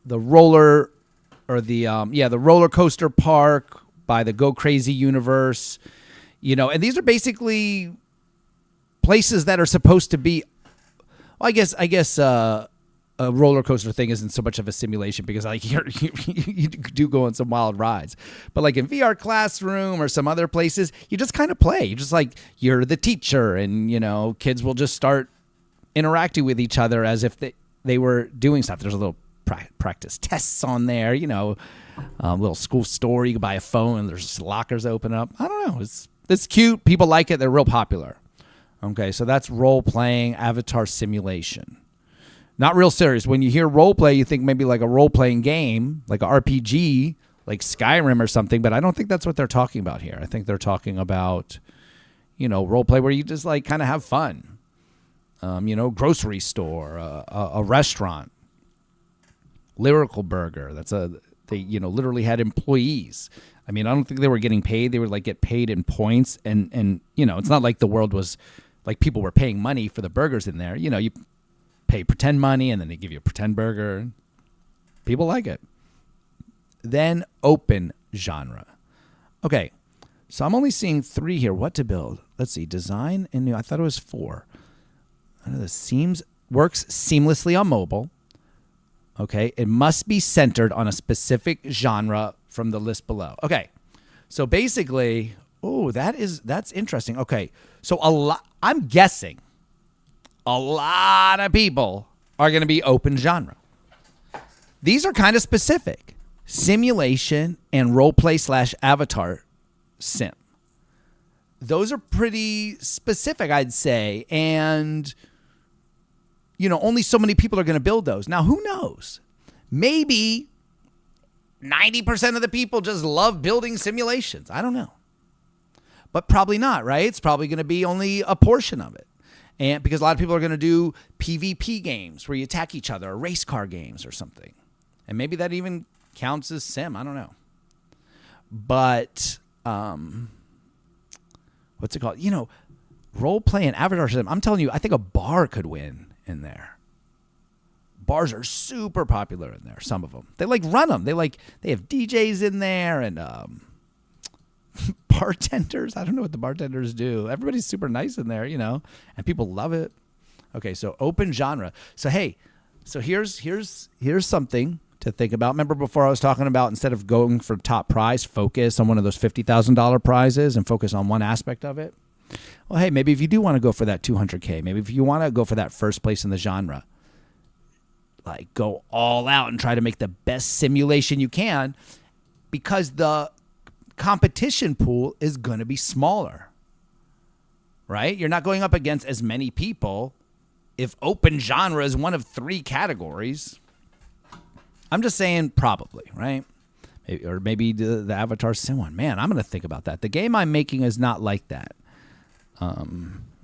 roller or the roller coaster park by the Go Crazy universe. And these are basically places that are supposed to be. Well, I guess a roller coaster thing isn't so much of a simulation because like you do go on some wild rides, but like in VR Classroom or some other places, you just kind of play. You just like you're the teacher, and kids will just start interacting with each other as if they were doing stuff. There's a little practice tests on there, little school store. You can buy a phone, and there's lockers open up. I don't know. It's cute. People like it. They're real popular. Okay, so that's role playing, avatar simulation. Not real serious. When you hear role play, you think maybe like a role playing game, like an RPG, like Skyrim or something. But I don't think that's what they're talking about here. I think they're talking about, role play where you just like kind of have fun. Grocery store, a restaurant, Lyrical Burger. They literally had employees. I mean, I don't think they were getting paid. They would like get paid in points, and it's not like the world was like people were paying money for the burgers in there. You pay pretend money, and then they give you a pretend burger. People like it. Then open genre. Okay, so I'm only seeing 3 here. What to build? Let's see. Design and new. I thought it was 4. Works seamlessly on mobile. Okay, it must be centered on a specific genre from the list below. Okay, so basically, that's interesting. Okay, so I'm guessing a lot of people are going to be open genre. These are kind of specific. Simulation and roleplay / avatar sim. Those are pretty specific, I'd say. And, only so many people are going to build those. Now, who knows? Maybe 90% of the people just love building simulations. I don't know. But probably not, right? It's probably going to be only a portion of it. And because a lot of people are going to do PvP games where you attack each other, or race car games or something. And maybe that even counts as sim. I don't know. But what's it called? Role play and avatar sim. I'm telling you, I think a bar could win in there. Bars are super popular in there. Some of them. They like run them. They have DJs in there and bartenders. I don't know what the bartenders do. Everybody's super nice in there, and people love it. Okay, so open genre. So hey, here's something to think about. Remember before I was talking about instead of going for top prize, focus on one of those $50,000 prizes and focus on one aspect of it. Well, hey, maybe if you do want to go for that 200K, maybe if you want to go for that first place in the genre, like go all out and try to make the best simulation you can, because the competition pool is going to be smaller, right? You're not going up against as many people if open genre is one of 3 categories. I'm just saying probably, right? Or maybe the Avatar Sim one. Man, I'm going to think about that. The game I'm making is not like that.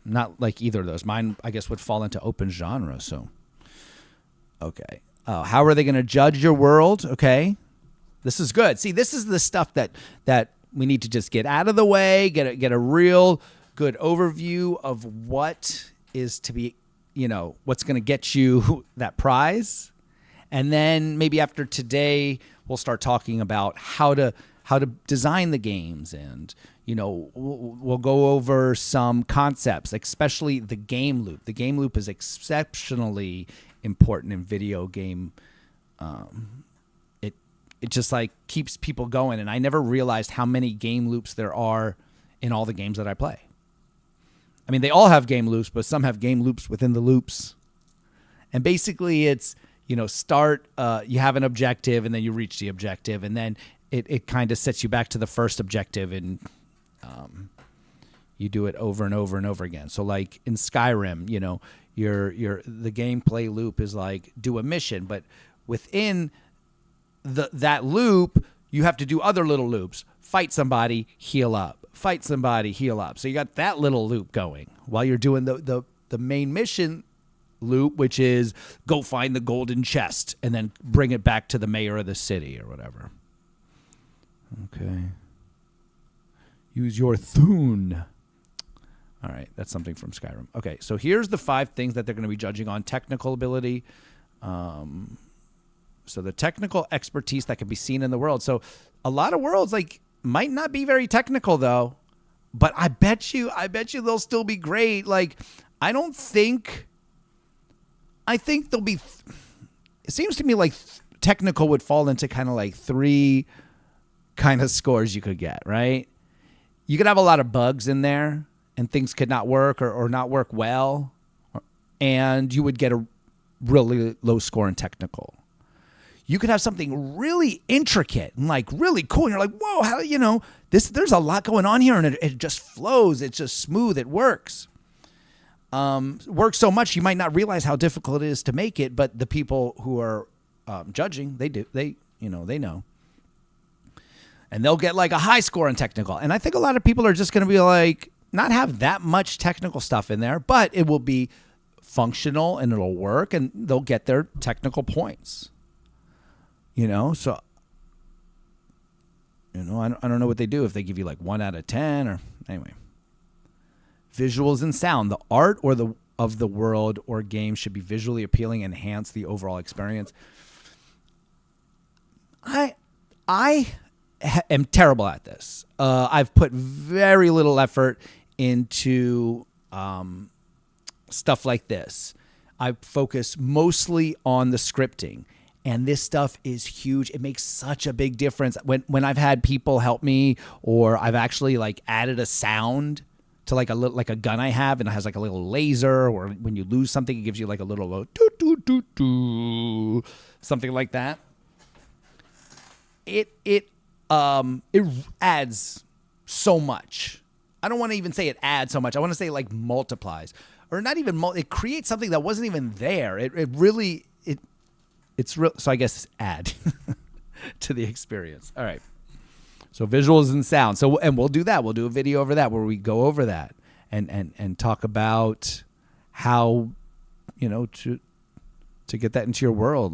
Not like either of those. Mine, I guess, would fall into open genre. So, okay. How are they going to judge your world? Okay. This is good. See, this is the stuff that we need to just get out of the way, get a real good overview of what is to be, what's going to get you that prize. And then maybe after today, we'll start talking about how to design the games, and we'll go over some concepts, especially the game loop. The game loop is exceptionally important in video game. It just like keeps people going, and I never realized how many game loops there are in all the games that I play. I mean, they all have game loops, but some have game loops within the loops. And basically it's, start, you have an objective, and then you reach the objective, and then it kind of sets you back to the first objective, and you do it over and over and over again. So like in Skyrim, the gameplay loop is like do a mission, but within that loop, you have to do other little loops. Fight somebody, heal up. Fight somebody, heal up. So you got that little loop going while you're doing the main mission loop, which is go find the golden chest and then bring it back to the mayor of the city or whatever. Okay. Use your Thune. All right, that's something from Skyrim. Okay, so here's the 5 things that they're going to be judging on. Technical ability. So the technical expertise that can be seen in the world. So a lot of worlds might not be very technical though, but I bet you they'll still be great. I think they'll be. It seems to me like technical would fall into kind of like 3 kind of scores you could get, right? You could have a lot of bugs in there, and things could not work or not work well, and you would get a really low score in technical. You could have something really intricate and really cool, and you're like, whoa, how there's a lot going on here, and it just flows. It's just smooth. It works. Works so much you might not realize how difficult it is to make it, but the people who are judging, they do. They know. And they'll get a high score in technical. And I think a lot of people are just going to be not have that much technical stuff in there, but it will be functional and it'll work, and they'll get their technical points. So, I don't know what they do if they give you 1 out of 10 or anyway. Visuals and sound. The art of the world or game should be visually appealing and enhance the overall experience. I am terrible at this. I've put very little effort into stuff like this. I focus mostly on the scripting. And this stuff is huge. It makes such a big difference. When I've had people help me, or I've actually added a sound to a gun I have, and it has a little laser, or when you lose something, it gives you a little doo doo doo doo, something like that. It adds so much. I don't want to even say it adds so much. I want to say multiplies, or not even it creates something that wasn't even there. It's real. So I guess add to the experience. All right. So visuals and sound. So, and we'll do that. We'll do a video over that where we go over that and talk about how, to get that into your world,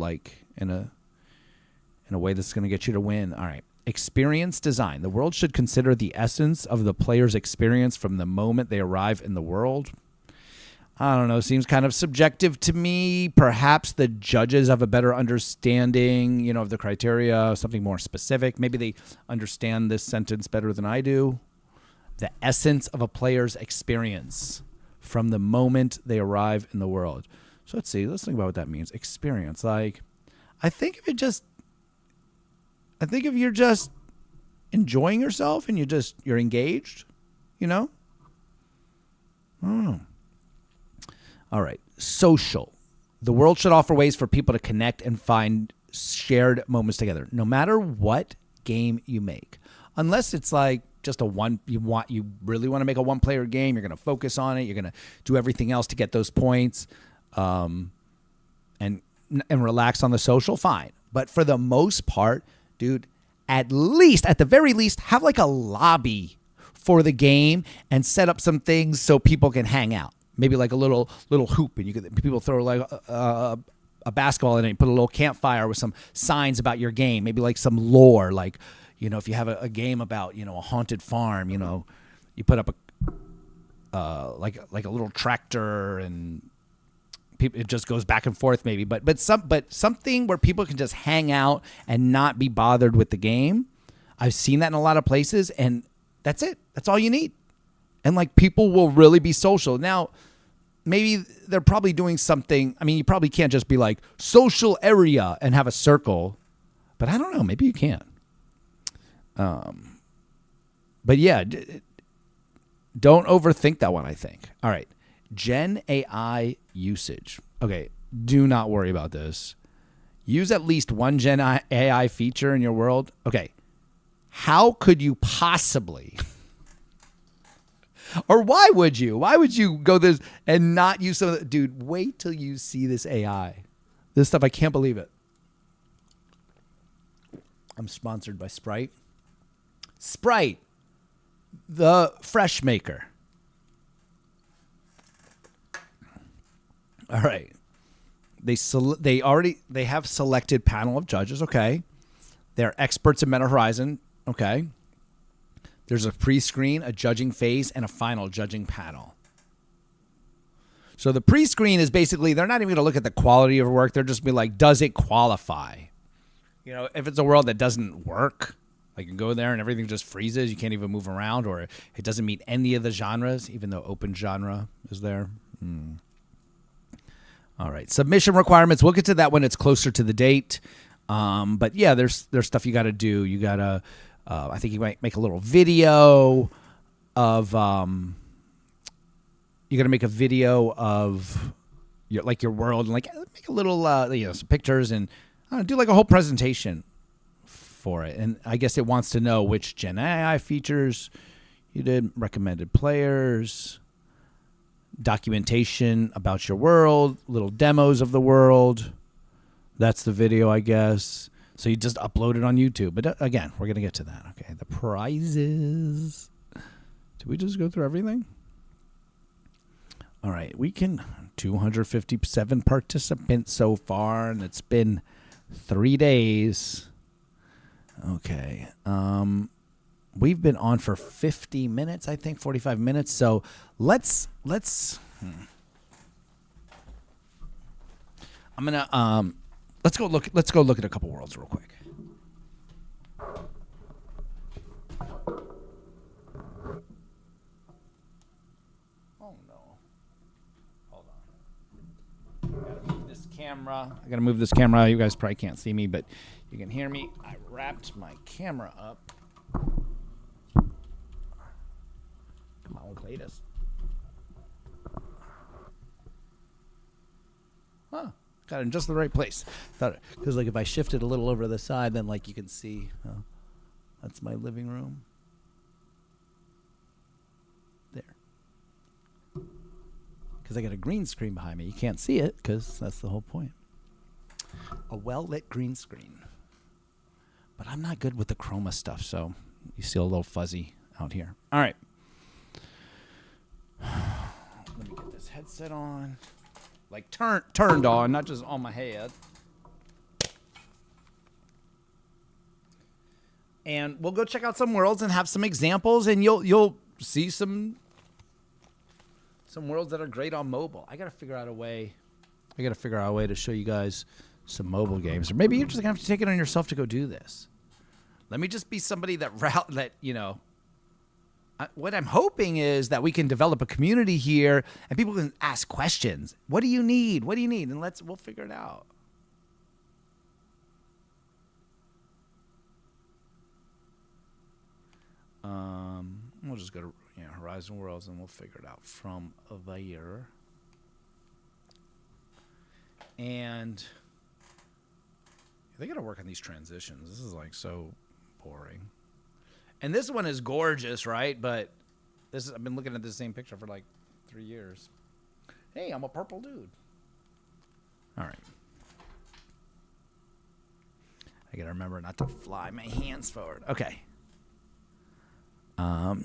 in a way that's going to get you to win. All right. Experience design. The world should consider the essence of the player's experience from the moment they arrive in the world. I don't know. Seems kind of subjective to me. Perhaps the judges have a better understanding, of the criteria, something more specific. Maybe they understand this sentence better than I do. The essence of a player's experience from the moment they arrive in the world. So let's see. Let's think about what that means. Experience. I think if you're just enjoying yourself and you're engaged, Oh. All right. Social. The world should offer ways for people to connect and find shared moments together, no matter what game you make. Unless it's like just you really want to make a one-player game, you're going to focus on it, you're going to do everything else to get those points, and relax on the social, fine. But for the most part, dude, at the very least, have like a lobby for the game and set up some things so people can hang out. Maybe like a little hoop, and people throw like a basketball in it, and put a little campfire with some signs about your game. Maybe like some lore, like, if you have a game about, a haunted farm, you put up like a little tractor, and it just goes back and forth maybe, but something where people can just hang out and not be bothered with the game. I've seen that in a lot of places, and that's it. That's all you need. And like, people will really be social. Now, maybe they're probably doing something. I mean, you probably can't just be like social area and have a circle, but I don't know. Maybe you can. But yeah, don't overthink that one, I think. All right. Gen AI usage. Okay. Do not worry about this. Use at least one Gen AI feature in your world. Okay. How could you possibly, or why would you? Why would you go this and not use some of the, dude, wait till you see this AI. This stuff, I can't believe it. I'm sponsored by Sprite. Sprite, the fresh maker. All right. They have selected panel of judges, okay. They're experts in Meta Horizon, okay. There's a pre-screen, a judging phase, and a final judging panel. So the pre-screen is basically, they're not even going to look at the quality of work. They're just be like, does it qualify? If it's a world that doesn't work, like you go there and everything just freezes, you can't even move around, or it doesn't meet any of the genres, even though open genre is there. All right. Submission requirements. We'll get to that when it's closer to the date. But yeah, there's stuff you got to do. You got to, I think you might make a little video of, you got to make a video of your world, and like make a little, some pictures, and do like a whole presentation for it. And I guess it wants to know which Gen AI features you did, recommended players, documentation about your world, little demos of the world. That's the video, I guess. So you just upload it on YouTube. But again, we're going to get to that. Okay, the prizes. Did we just go through everything? All right, 257 participants so far, and it's been 3 days. Okay. We've been on for 50 minutes, I think, 45 minutes. So let's go look at a couple worlds real quick. Oh no. Hold on. I gotta move this camera. You guys probably can't see me, but you can hear me. I wrapped my camera up. Come on, Cletus. Huh. Got it in just the right place. Because like if I shift it a little over to the side, then like you can see, that's my living room. There. Because I got a green screen behind me. You can't see it because that's the whole point. A well-lit green screen. But I'm not good with the chroma stuff, so you see a little fuzzy out here. All right. Let me get this headset on. Like turned on, not just on my head. And we'll go check out some worlds and have some examples, and you'll see some worlds that are great on mobile. I gotta figure out a way to show you guys some mobile games, or maybe you're just gonna have to take it on yourself to go do this. Let me just be somebody that what I'm hoping is that we can develop a community here and people can ask questions. What do you need? What do you need? And we'll figure it out. We'll just go to Yeah, Horizon Worlds, and we'll figure it out from there. And they got to work on these transitions. This is like so boring. And this one is gorgeous, right? But I've been looking at the same picture for like 3 years. Hey, I'm a purple dude. All right. I got to remember not to fly my hands forward. Okay.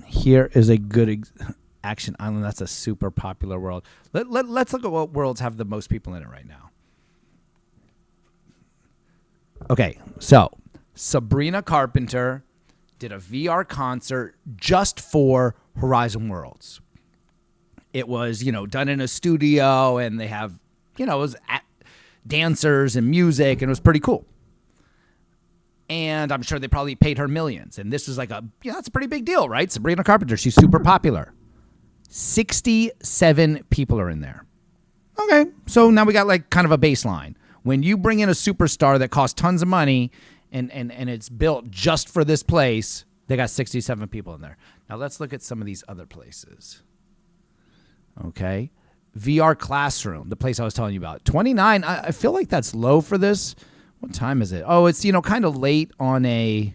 Here is a good Action Island. That's a super popular world. Let's look at what worlds have the most people in it right now. Okay, so Sabrina Carpenter did a VR concert just for Horizon Worlds. It was, done in a studio, and they have, it was dancers and music, and it was pretty cool. And I'm sure they probably paid her millions. And this is like that's a pretty big deal, right? Sabrina Carpenter, she's super popular. 67 people are in there. Okay, so now we got like kind of a baseline. When you bring in a superstar that costs tons of money and it's built just for this place, they got 67 people in there. Now let's look at some of these other places. Okay, VR Classroom, the place I was telling you about. 29, I feel like that's low for this. What time is it? Oh, it's, kind of late on a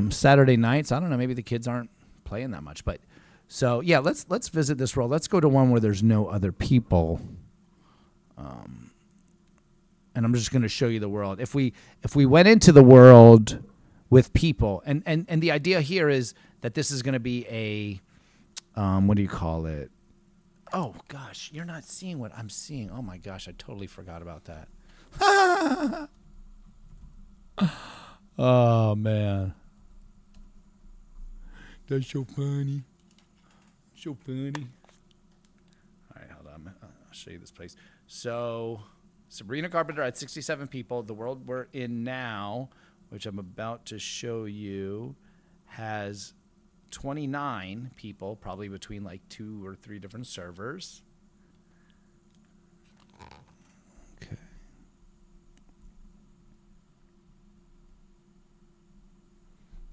Saturday night. So I don't know. Maybe the kids aren't playing that much. But so, yeah, let's visit this world. Let's go to one where there's no other people. And I'm just going to show you the world. If we went into the world with people, and the idea here is that this is going to be a, what do you call it? Oh, gosh, you're not seeing what I'm seeing. Oh, my gosh, I totally forgot about that. Oh, man. That's so funny. So funny. All right, hold on. I'll show you this place. So, Sabrina Carpenter had 67 people. The world we're in now, which I'm about to show you, has 29 people, probably between like 2 or 3 different servers. Okay.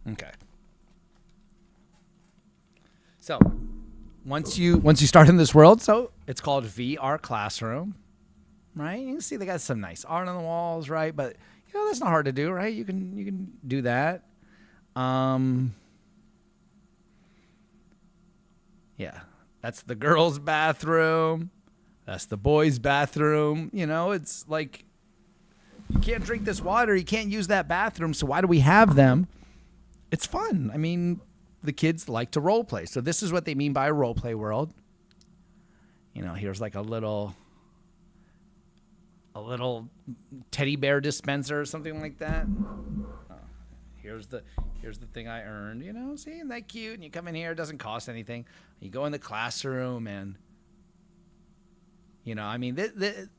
Okay. So, once you start in this world, so it's called VR Classroom, right? You can see they got some nice art on the walls, right? But that's not hard to do, right? You can do that. Yeah, that's the girls' bathroom. That's the boys' bathroom. It's like you can't drink this water. You can't use that bathroom. So why do we have them? It's fun. I mean, the kids like to role play. So this is what they mean by a role play world. Here's like a little teddy bear dispenser or something like that. Oh, here's the thing I earned. See, isn't that cute? And you come in here, it doesn't cost anything. You go in the classroom, and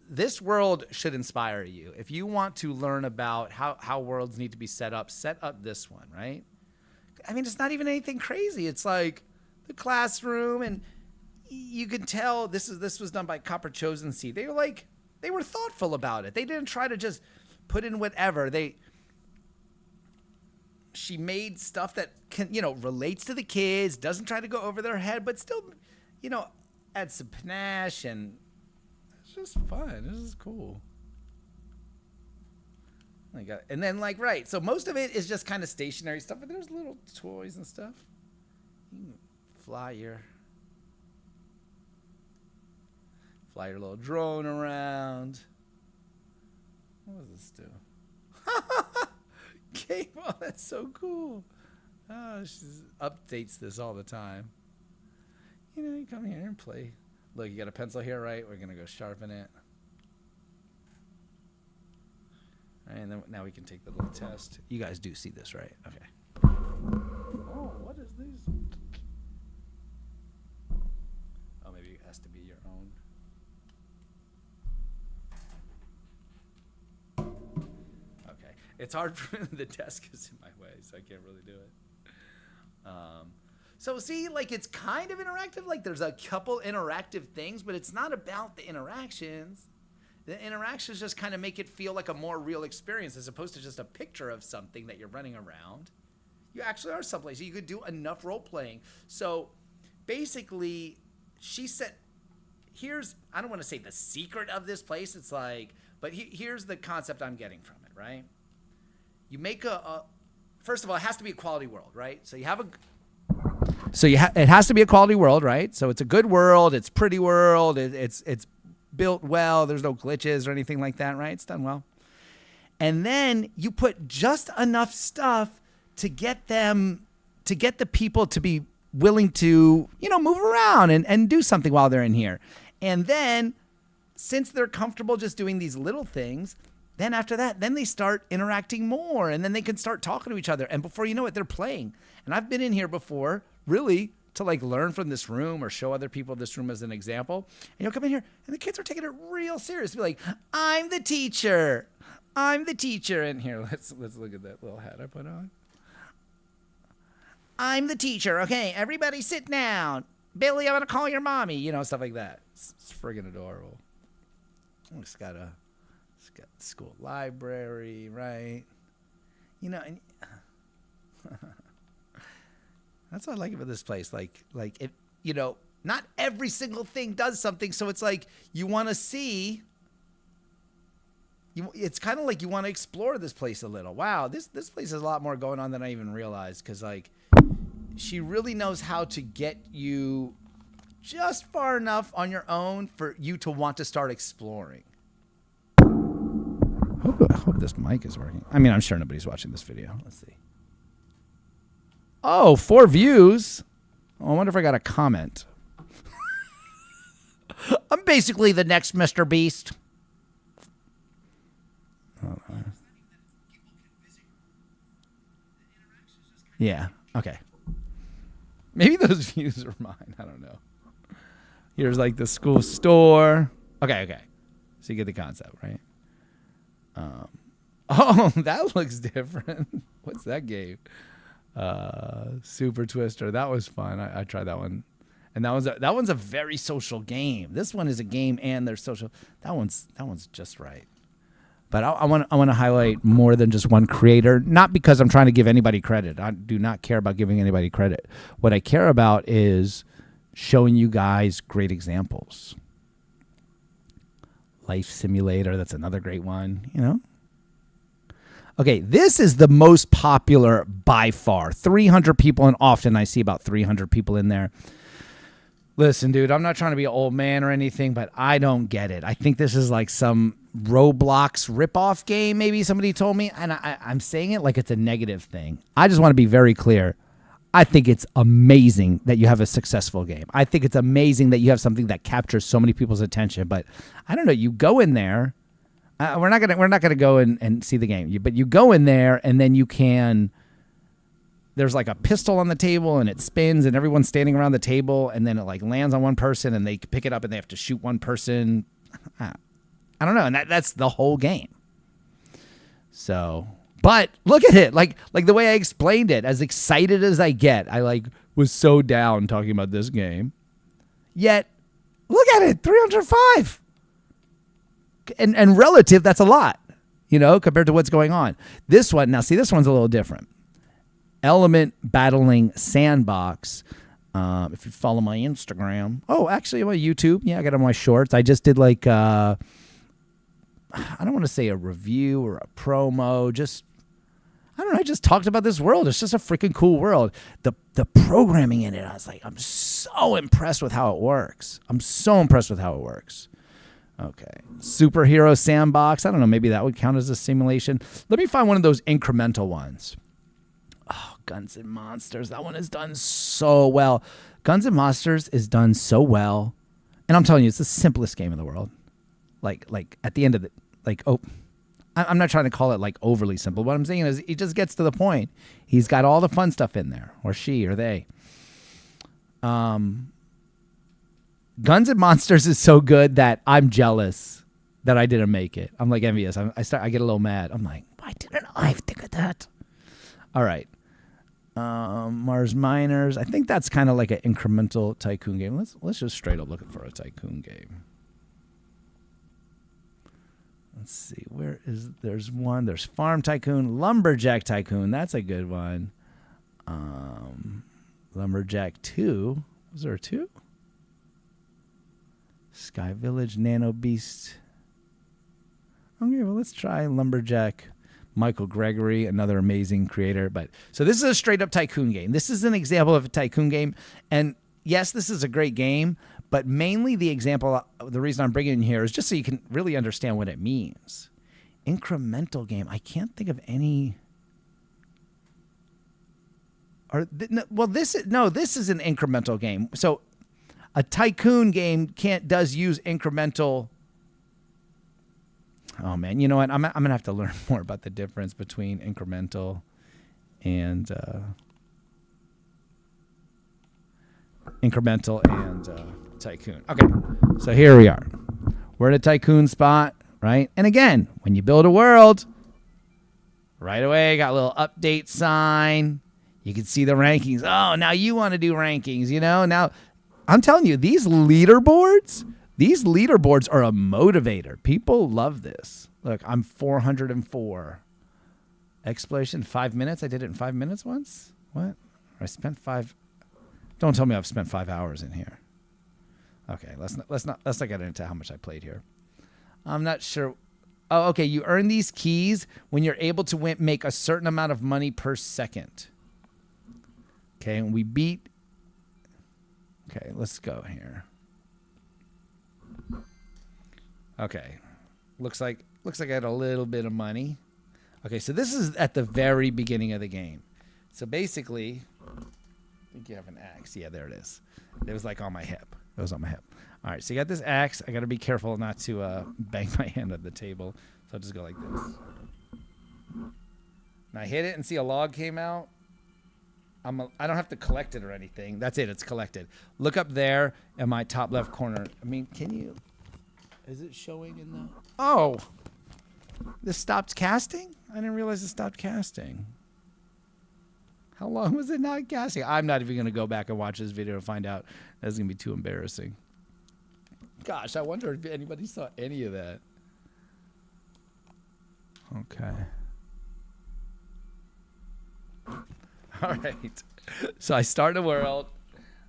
this world should inspire you. If you want to learn about how worlds need to be set up this one, right? I mean, it's not even anything crazy. It's like the classroom, and you can tell this was done by Copper Chosen Seed. They were thoughtful about it. They didn't try to just put in whatever. She made stuff that can, relates to the kids, doesn't try to go over their head, but still, adds some panache, and it's just fun. This is cool. And then, right, so most of it is just kind of stationary stuff, but there's little toys and stuff. You can fly your little drone around. What does this do? Game, oh, that's so cool. Oh, she updates this all the time. You come here and play. Look, you got a pencil here, right? We're going to go sharpen it. All right, and then now we can take the little test. You guys do see this, right? Okay. Oh, what is this? Oh, maybe it has to be your own. Okay. It's hard for the desk is in my way, so I can't really do it. So see, it's kind of interactive. There's a couple interactive things, but it's not about the interactions. The interactions just kind of make it feel like a more real experience as opposed to just a picture of something that you're running around. You actually are someplace. You could do enough role playing. So basically, she said, here's, I don't want to say the secret of this place. It's like, but here's the concept I'm getting from it, right? You make first of all, it has to be a quality world, right? So you have it has to be a quality world, right? So it's a good world. It's pretty world. It's built well. There's no glitches or anything like that, right? It's done well. And then you put just enough stuff to get the people to be willing to, move around and do something while they're in here. And then since they're comfortable just doing these little things, then after that, then they start interacting more, and then they can start talking to each other. And before you know it, they're playing. And I've been in here before, really, to like learn from this room or show other people this room as an example. And you'll come in here, and the kids are taking it real serious. Be like, I'm the teacher. And here, let's look at that little hat I put on. I'm the teacher. Okay, everybody sit down. Billy, I'm going to call your mommy. Stuff like that. It's friggin' adorable. It's got the school library, right? And that's what I like about this place. Like it, not every single thing does something. So it's like you want to see. It's kind of like you want to explore this place a little. Wow, this place has a lot more going on than I even realized, because like she really knows how to get you just far enough on your own for you to want to start exploring. I hope this mic is working. I mean, I'm sure nobody's watching this video. Let's see. Oh, 4 views. Oh, I wonder if I got a comment. I'm basically the next Mr. Beast. Yeah. Okay. Maybe those views are mine. I don't know. Here's like the school store. Okay. So you get the concept, right? Oh, that looks different. What's that game? Super Twister. That was fun. I tried that one. And that one's a very social game. This one is a game and there's social. That one's just right. But I want to highlight more than just one creator, not because I'm trying to give anybody credit. I do not care about giving anybody credit. What I care about is showing you guys great examples. Life Simulator, that's another great one, Okay, this is the most popular by far. 300 people, and often I see about 300 people in there. Listen, dude, I'm not trying to be an old man or anything, but I don't get it. I think this is like some Roblox ripoff game, maybe somebody told me, and I'm saying it like it's a negative thing. I just want to be very clear. I think it's amazing that you have a successful game. I think it's amazing that you have something that captures so many people's attention. But I don't know. You go in there. We're not gonna go and see the game. But you go in there, and then you can. There's like a pistol on the table, and it spins, and everyone's standing around the table, and then it like lands on one person, and they pick it up, and they have to shoot one person. I don't know, and that's the whole game. So. But look at it, like the way I explained it, as excited as I get, I was so down talking about this game. Yet, look at it, 305. And relative, that's a lot, compared to what's going on. This one, now see, this one's a little different. Element Battling Sandbox. If you follow my Instagram. Oh, actually, my YouTube. Yeah, I got on my shorts. I just did I don't want to say a review or a promo, I don't know. I just talked about this world. It's just a freaking cool world. The programming in it, I was like, I'm so impressed with how it works. Okay. Superhero Sandbox. I don't know. Maybe that would count as a simulation. Let me find one of those incremental ones. Oh, Guns and Monsters. That one is done so well. Guns and Monsters is done so well. And I'm telling you, it's the simplest game in the world. Like at the end of it, I'm not trying to call it overly simple. What I'm saying is he just gets to the point. He's got all the fun stuff in there, or she, or they. Guns and Monsters is so good that I'm jealous that I didn't make it. I'm envious. I get a little mad. I'm like, why didn't I think of that? All right. Mars Miners. I think that's kind of like an incremental tycoon game. Let's just straight up looking for a tycoon game. Let's see, there's one. There's Farm Tycoon, Lumberjack Tycoon. That's a good one. Lumberjack 2. Was there a 2? Sky Village, Nano Beast. Okay, well, let's try Lumberjack. Michael Gregory, another amazing creator. But so this is a straight up tycoon game. This is an example of a tycoon game. And yes, this is a great game, but mainly the reason I'm bringing it in here is just so you can really understand what it means. Incremental game. I can't think of any. This is an incremental game. So a tycoon game does use incremental. Oh man, you know what? I'm gonna have to learn more about the difference between incremental and tycoon. Okay, so here we are. We're at a tycoon spot, right? And again, when you build a world, right away got a little update sign. You can see the rankings. Oh, now you want to do rankings, you know? Now, I'm telling you, these leaderboards are a motivator. People love this. Look, I'm 404. Exploration, 5 minutes. I did it in 5 minutes once. What? I spent 5. Don't tell me I've spent 5 hours in here. Okay, let's not get into how much I played here. I'm not sure. Oh, okay. You earn these keys when you're able to make a certain amount of money per second. Okay, and we beat. Okay, let's go here. Okay, looks like I had a little bit of money. Okay, so this is at the very beginning of the game. So basically, I think you have an axe. Yeah, there it is. It was like on my hip. It was on my hip. All right, so you got this axe. I got to be careful not to bang my hand on the table. So I'll just go like this. And I hit it and see a log came out. I don't have to collect it or anything. That's it. It's collected. Look up there in my top left corner. I mean, can you? Is it showing in the? Oh, this stopped casting? I didn't realize it stopped casting. How long was it not casting? I'm not even going to go back and watch this video to find out. That's going to be too embarrassing. Gosh, I wonder if anybody saw any of that. Okay. All right. So I start a world.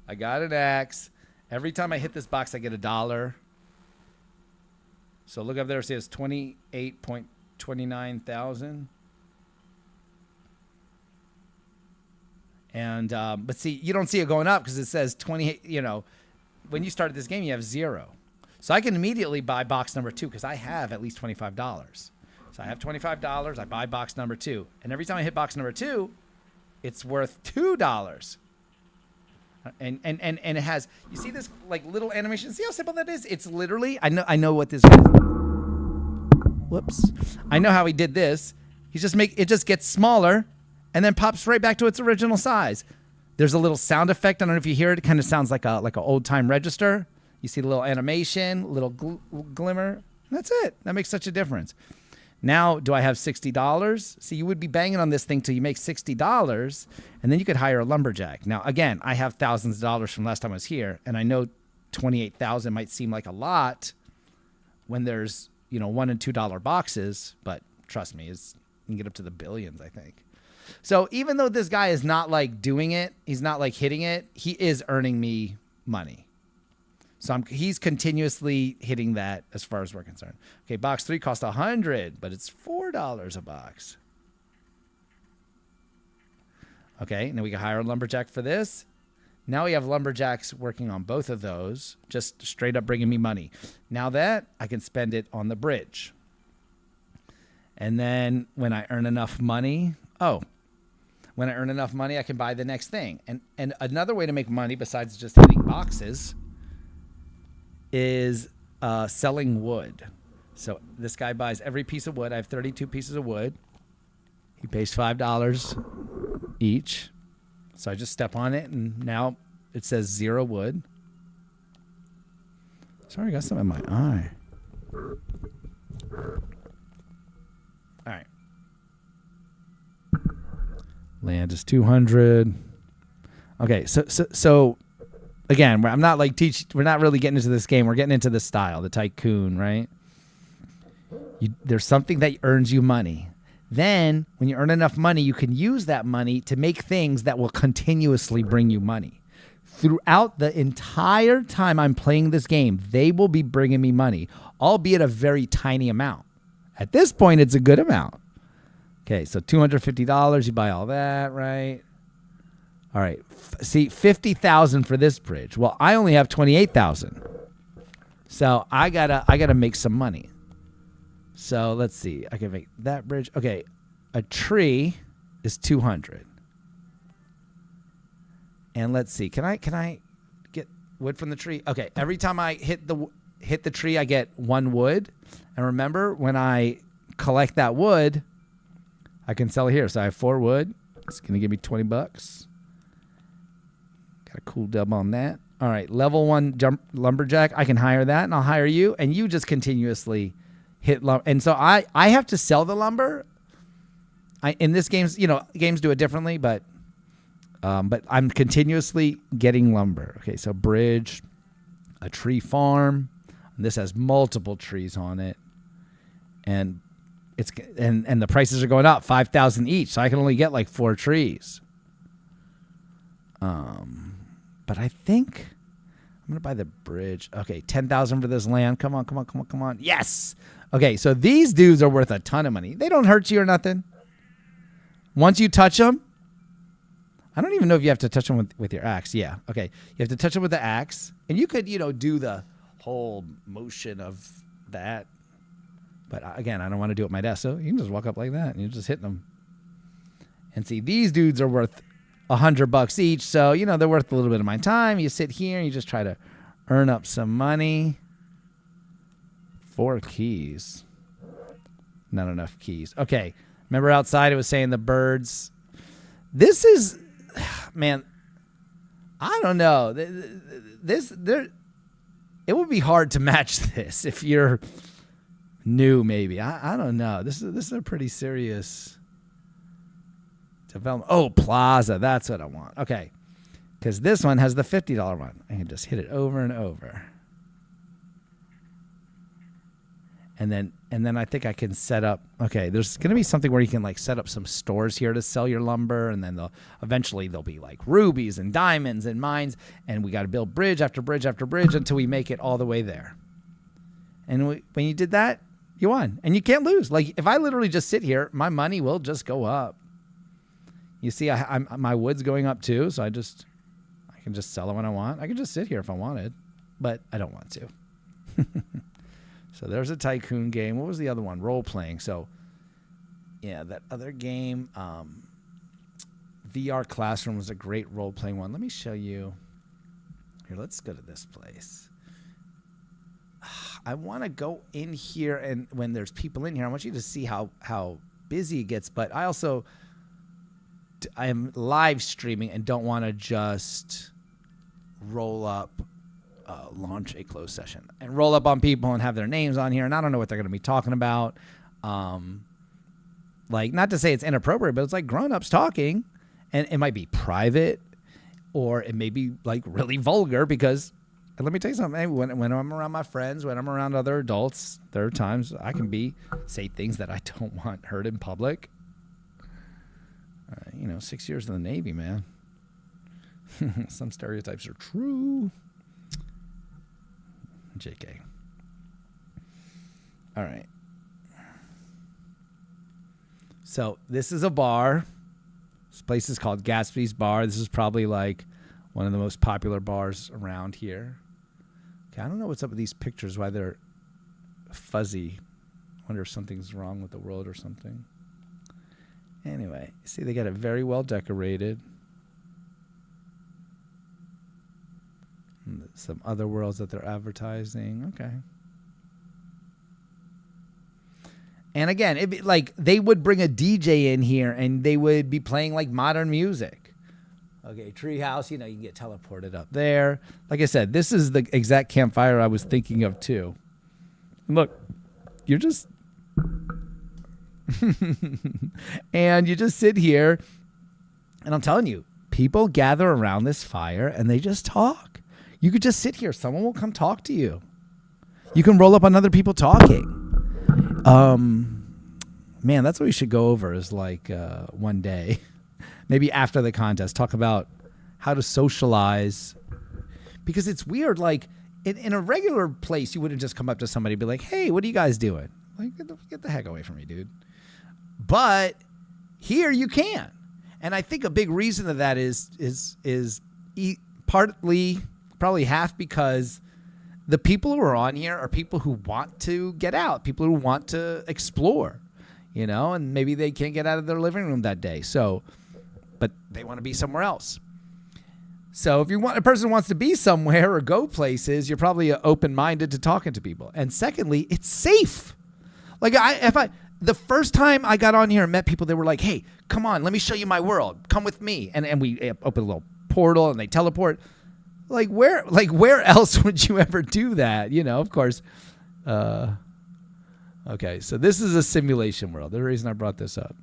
I got an axe. Every time I hit this box, I get $1. So look up there. It says 28.29,000. And but see, you don't see it going up because it says 28. You know, when you started this game, you have 0. So I can immediately buy box number 2 because I have at least $25. So I have $25. I buy box number 2, and every time I hit box number 2, it's worth $2. And it has, you see this like little animation? See how simple that is? It's literally, I know what this is. Whoops. I know how he did this. It just gets smaller and then pops right back to its original size. There's a little sound effect. I don't know if you hear it. It kind of sounds like an old time register. You see the little animation, little glimmer. That's it. That makes such a difference. Now, do I have $60? See, you would be banging on this thing till you make $60, and then you could hire a lumberjack. Now, again, I have thousands of dollars from last time I was here, and I know $28,000 might seem like a lot when there's, $1 and $2 boxes, but trust me, you can get up to the billions, I think. So even though this guy is not like doing it, he's not like hitting it, he is earning me money. So he's continuously hitting that as far as we're concerned. Okay, box 3 cost $100, but it's $4 a box. Okay, and then we can hire a lumberjack for this. Now we have lumberjacks working on both of those, just straight up bringing me money. Now that, I can spend it on the bridge. And then when I earn enough money, I can buy the next thing. And another way to make money besides just hitting boxes is selling wood. So this guy buys every piece of wood. I have 32 pieces of wood. He pays $5 each. So I just step on it, and now it says 0 wood. Sorry, I got something in my eye. All right. Land is 200. Okay, so again, I'm not like we're not really getting into this game. We're getting into the style, the tycoon, right? There's something that earns you money. Then when you earn enough money, you can use that money to make things that will continuously bring you money. Throughout the entire time I'm playing this game, they will be bringing me money, albeit a very tiny amount. At this point, it's a good amount. Okay, so $250, you buy all that, right? All right, see, $50,000 for this bridge. Well, I only have $28,000, so I gotta make some money. So let's see, I can make that bridge. Okay, a tree is 200. And let's see, can I get wood from the tree? Okay, every time I hit the tree, I get 1 wood. And remember, when I collect that wood, I can sell it here. So I have 4 wood. It's gonna give me $20. Got a cool dub on that. All right, level 1 lumberjack. I can hire that, and I'll hire you, and you just continuously hit lumber. And so I have to sell the lumber. In this games, games do it differently, but I'm continuously getting lumber. Okay, so bridge, a tree farm. And this has multiple trees on it, and the prices are going up, 5,000 each. So I can only get like 4 trees. But I think I'm gonna buy the bridge. Okay, 10,000 for this land. Come on. Yes. Okay, so these dudes are worth a ton of money. They don't hurt you or nothing. Once you touch them. I don't even know if you have to touch them with your axe. Yeah. Okay. You have to touch them with the axe. And you could, do the whole motion of that. But again, I don't want to do it at my desk. So you can just walk up like that and you're just hitting them. And see, these dudes are worth $100 each. So, they're worth a little bit of my time. You sit here and you just try to earn up some money. 4 keys. Not enough keys. Okay. Remember outside it was saying the birds. This is... Man, I don't know. It would be hard to match this if you're new. Maybe I don't know. This is a pretty serious development. Oh, Plaza, that's what I want. Okay, because this one has the $50 one. I can just hit it over and over, and then I think I can set up. Okay, there's going to be something where you can like set up some stores here to sell your lumber, and then eventually there'll be like rubies and diamonds and mines, and we got to build bridge after bridge after bridge until we make it all the way there. And when you did that, you won, and you can't lose. Like if I literally just sit here, my money will just go up. You see, my wood's going up too, so I can just sell it when I want. I can just sit here if I wanted, but I don't want to. So there's a tycoon game. What was the other one? Role playing. So yeah, that other game, VR Classroom was a great role playing one. Let me show you. Here, let's go to this place. I want to go in here, and when there's people in here, I want you to see how busy it gets. But I am live streaming and don't want to just roll up. Launch a closed session and roll up on people and have their names on here, and I don't know what they're going to be talking about. Like, not to say it's inappropriate, but it's like grown-ups talking, and it might be private, or it may be like really vulgar. Because let me tell you something, when I'm around my friends, when I'm around other adults, there are times I can say things that I don't want heard in public. 6 years in the Navy, man. Some stereotypes are true. JK. All right. So this is a bar. This place is called Gatsby's Bar. This is probably like one of the most popular bars around here. Okay, I don't know what's up with these pictures, why they're fuzzy. I wonder if something's wrong with the world or something. Anyway, see, they got it very well decorated. Some other worlds that they're advertising. Okay. And again, it'd be like they would bring a DJ in here and they would be playing like modern music. Okay, treehouse, you can get teleported up there. Like I said, this is the exact campfire I was thinking of too. Look, you're just... and you just sit here, and I'm telling you, people gather around this fire and they just talk. You could just sit here. Someone will come talk to you. You can roll up on other people talking. Man, that's what we should go over is like one day, maybe after the contest, talk about how to socialize. Because it's weird, like in a regular place, you wouldn't just come up to somebody and be like, hey, what are you guys doing? Like, get the heck away from me, dude. But here you can. And I think a big reason of that is partly, probably half because the people who are on here are people who want to get out, people who want to explore, you know, and maybe they can't get out of their living room that day. So, but they want to be somewhere else. So if a person wants to be somewhere or go places, you're probably open-minded to talking to people. And secondly, it's safe. Like the first time I got on here and met people, they were like, hey, come on, let me show you my world. Come with me. And we open a little portal and they teleport. Like where else would you ever do that? You know, of course. Okay, so this is a simulation world. The reason I brought this up.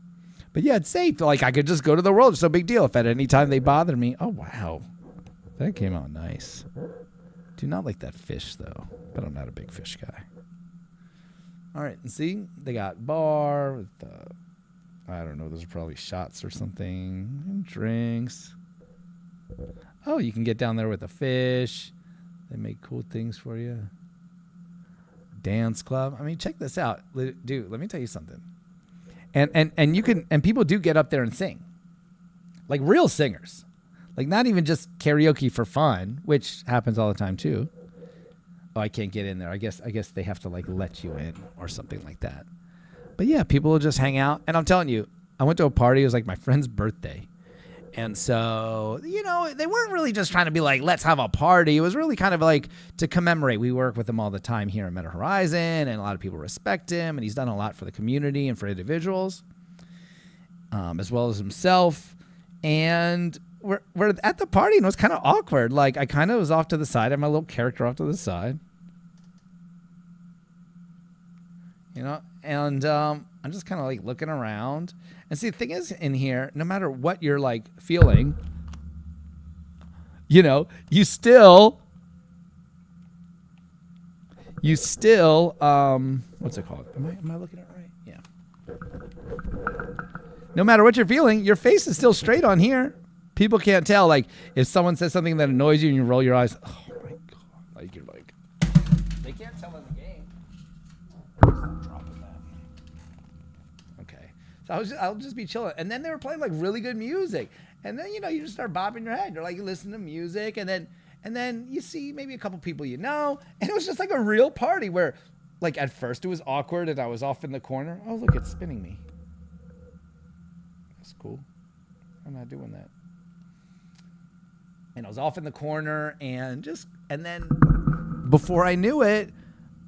But yeah, it's safe. Like I could just go to the world. It's no big deal. If at any time they bother me. Oh, wow. That came out nice. Do not like that fish, though. But I'm not a big fish guy. All right, and see? They got bar with, I don't know, those are probably shots or something. And drinks. Oh, you can get down there with the fish. They make cool things for you. Dance club. I mean, check this out. Dude, let me tell you something. And you can, and people do get up there and sing. Like real singers. Like not even just karaoke for fun, which happens all the time too. Oh, I can't get in there. I guess they have to like let you in or something like that. But yeah, people will just hang out. And I'm telling you, I went to a party. It was like my friend's birthday. And so, you know, they weren't really just trying to be like, let's have a party. It was really kind of like to commemorate. We work with him all the time here at Meta Horizon, and a lot of people respect him, and he's done a lot for the community and for individuals, as well as himself. And we're at the party, and it was kind of awkward. Like, I kind of was off to the side. I had my little character off to the side. You know, and I'm just kind of like looking around. And see, the thing is in here, no matter what you're like feeling, you know, you still, what's it called? Am I looking at it right? Yeah. No matter what you're feeling, your face is still straight on here. People can't tell. Like if someone says something that annoys you and you roll your eyes, oh my God. Like you're like, they can't tell in the game. Dropping that. Okay. So I'll just be chilling. And then they were playing like really good music. And then, you know, you just start bopping your head. You're like, you listen to music. And then you see maybe a couple people you know. And it was just like a real party where like at first it was awkward and I was off in the corner. Oh, look, it's spinning me. That's cool. I'm not doing that. And I was off in the corner and then before I knew it,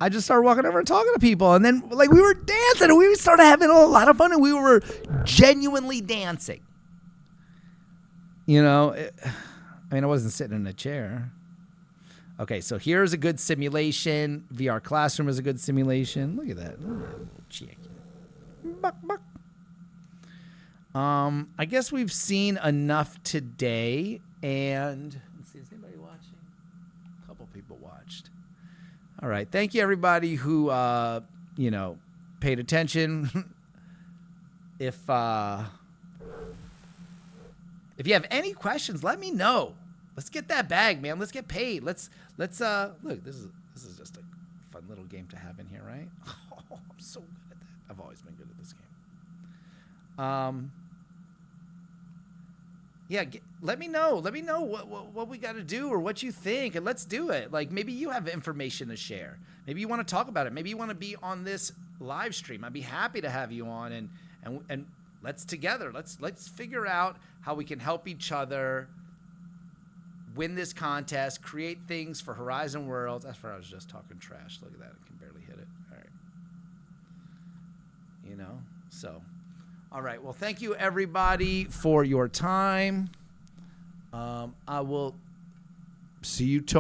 I just started walking over and talking to people. And then like we were dancing and we started having a lot of fun and we were genuinely dancing. You know, I wasn't sitting in a chair. Okay, so here's a good simulation. VR Classroom is a good simulation. Look at that. Look at that little chicken. Buck, buck. I guess we've seen enough today. And let's see, is anybody watching? A couple people watched. All right. Thank you, everybody who, paid attention. If you have any questions, let me know. Let's get that bag, man. Let's get paid. Let's look. This is just a fun little game to have in here, right? Oh, I'm so good at that. I've always been good at this game. Let me know. Let me know what we got to do or what you think, and let's do it. Like maybe you have information to share. Maybe you want to talk about it. Maybe you want to be on this live stream. I'd be happy to have you on, and let's figure out how we can help each other win this contest, create things for Horizon Worlds. That's where I was just talking trash. Look at that. I can barely hit it. All right. You know, so. All right. Well, thank you, everybody, for your time. I will see you tomorrow.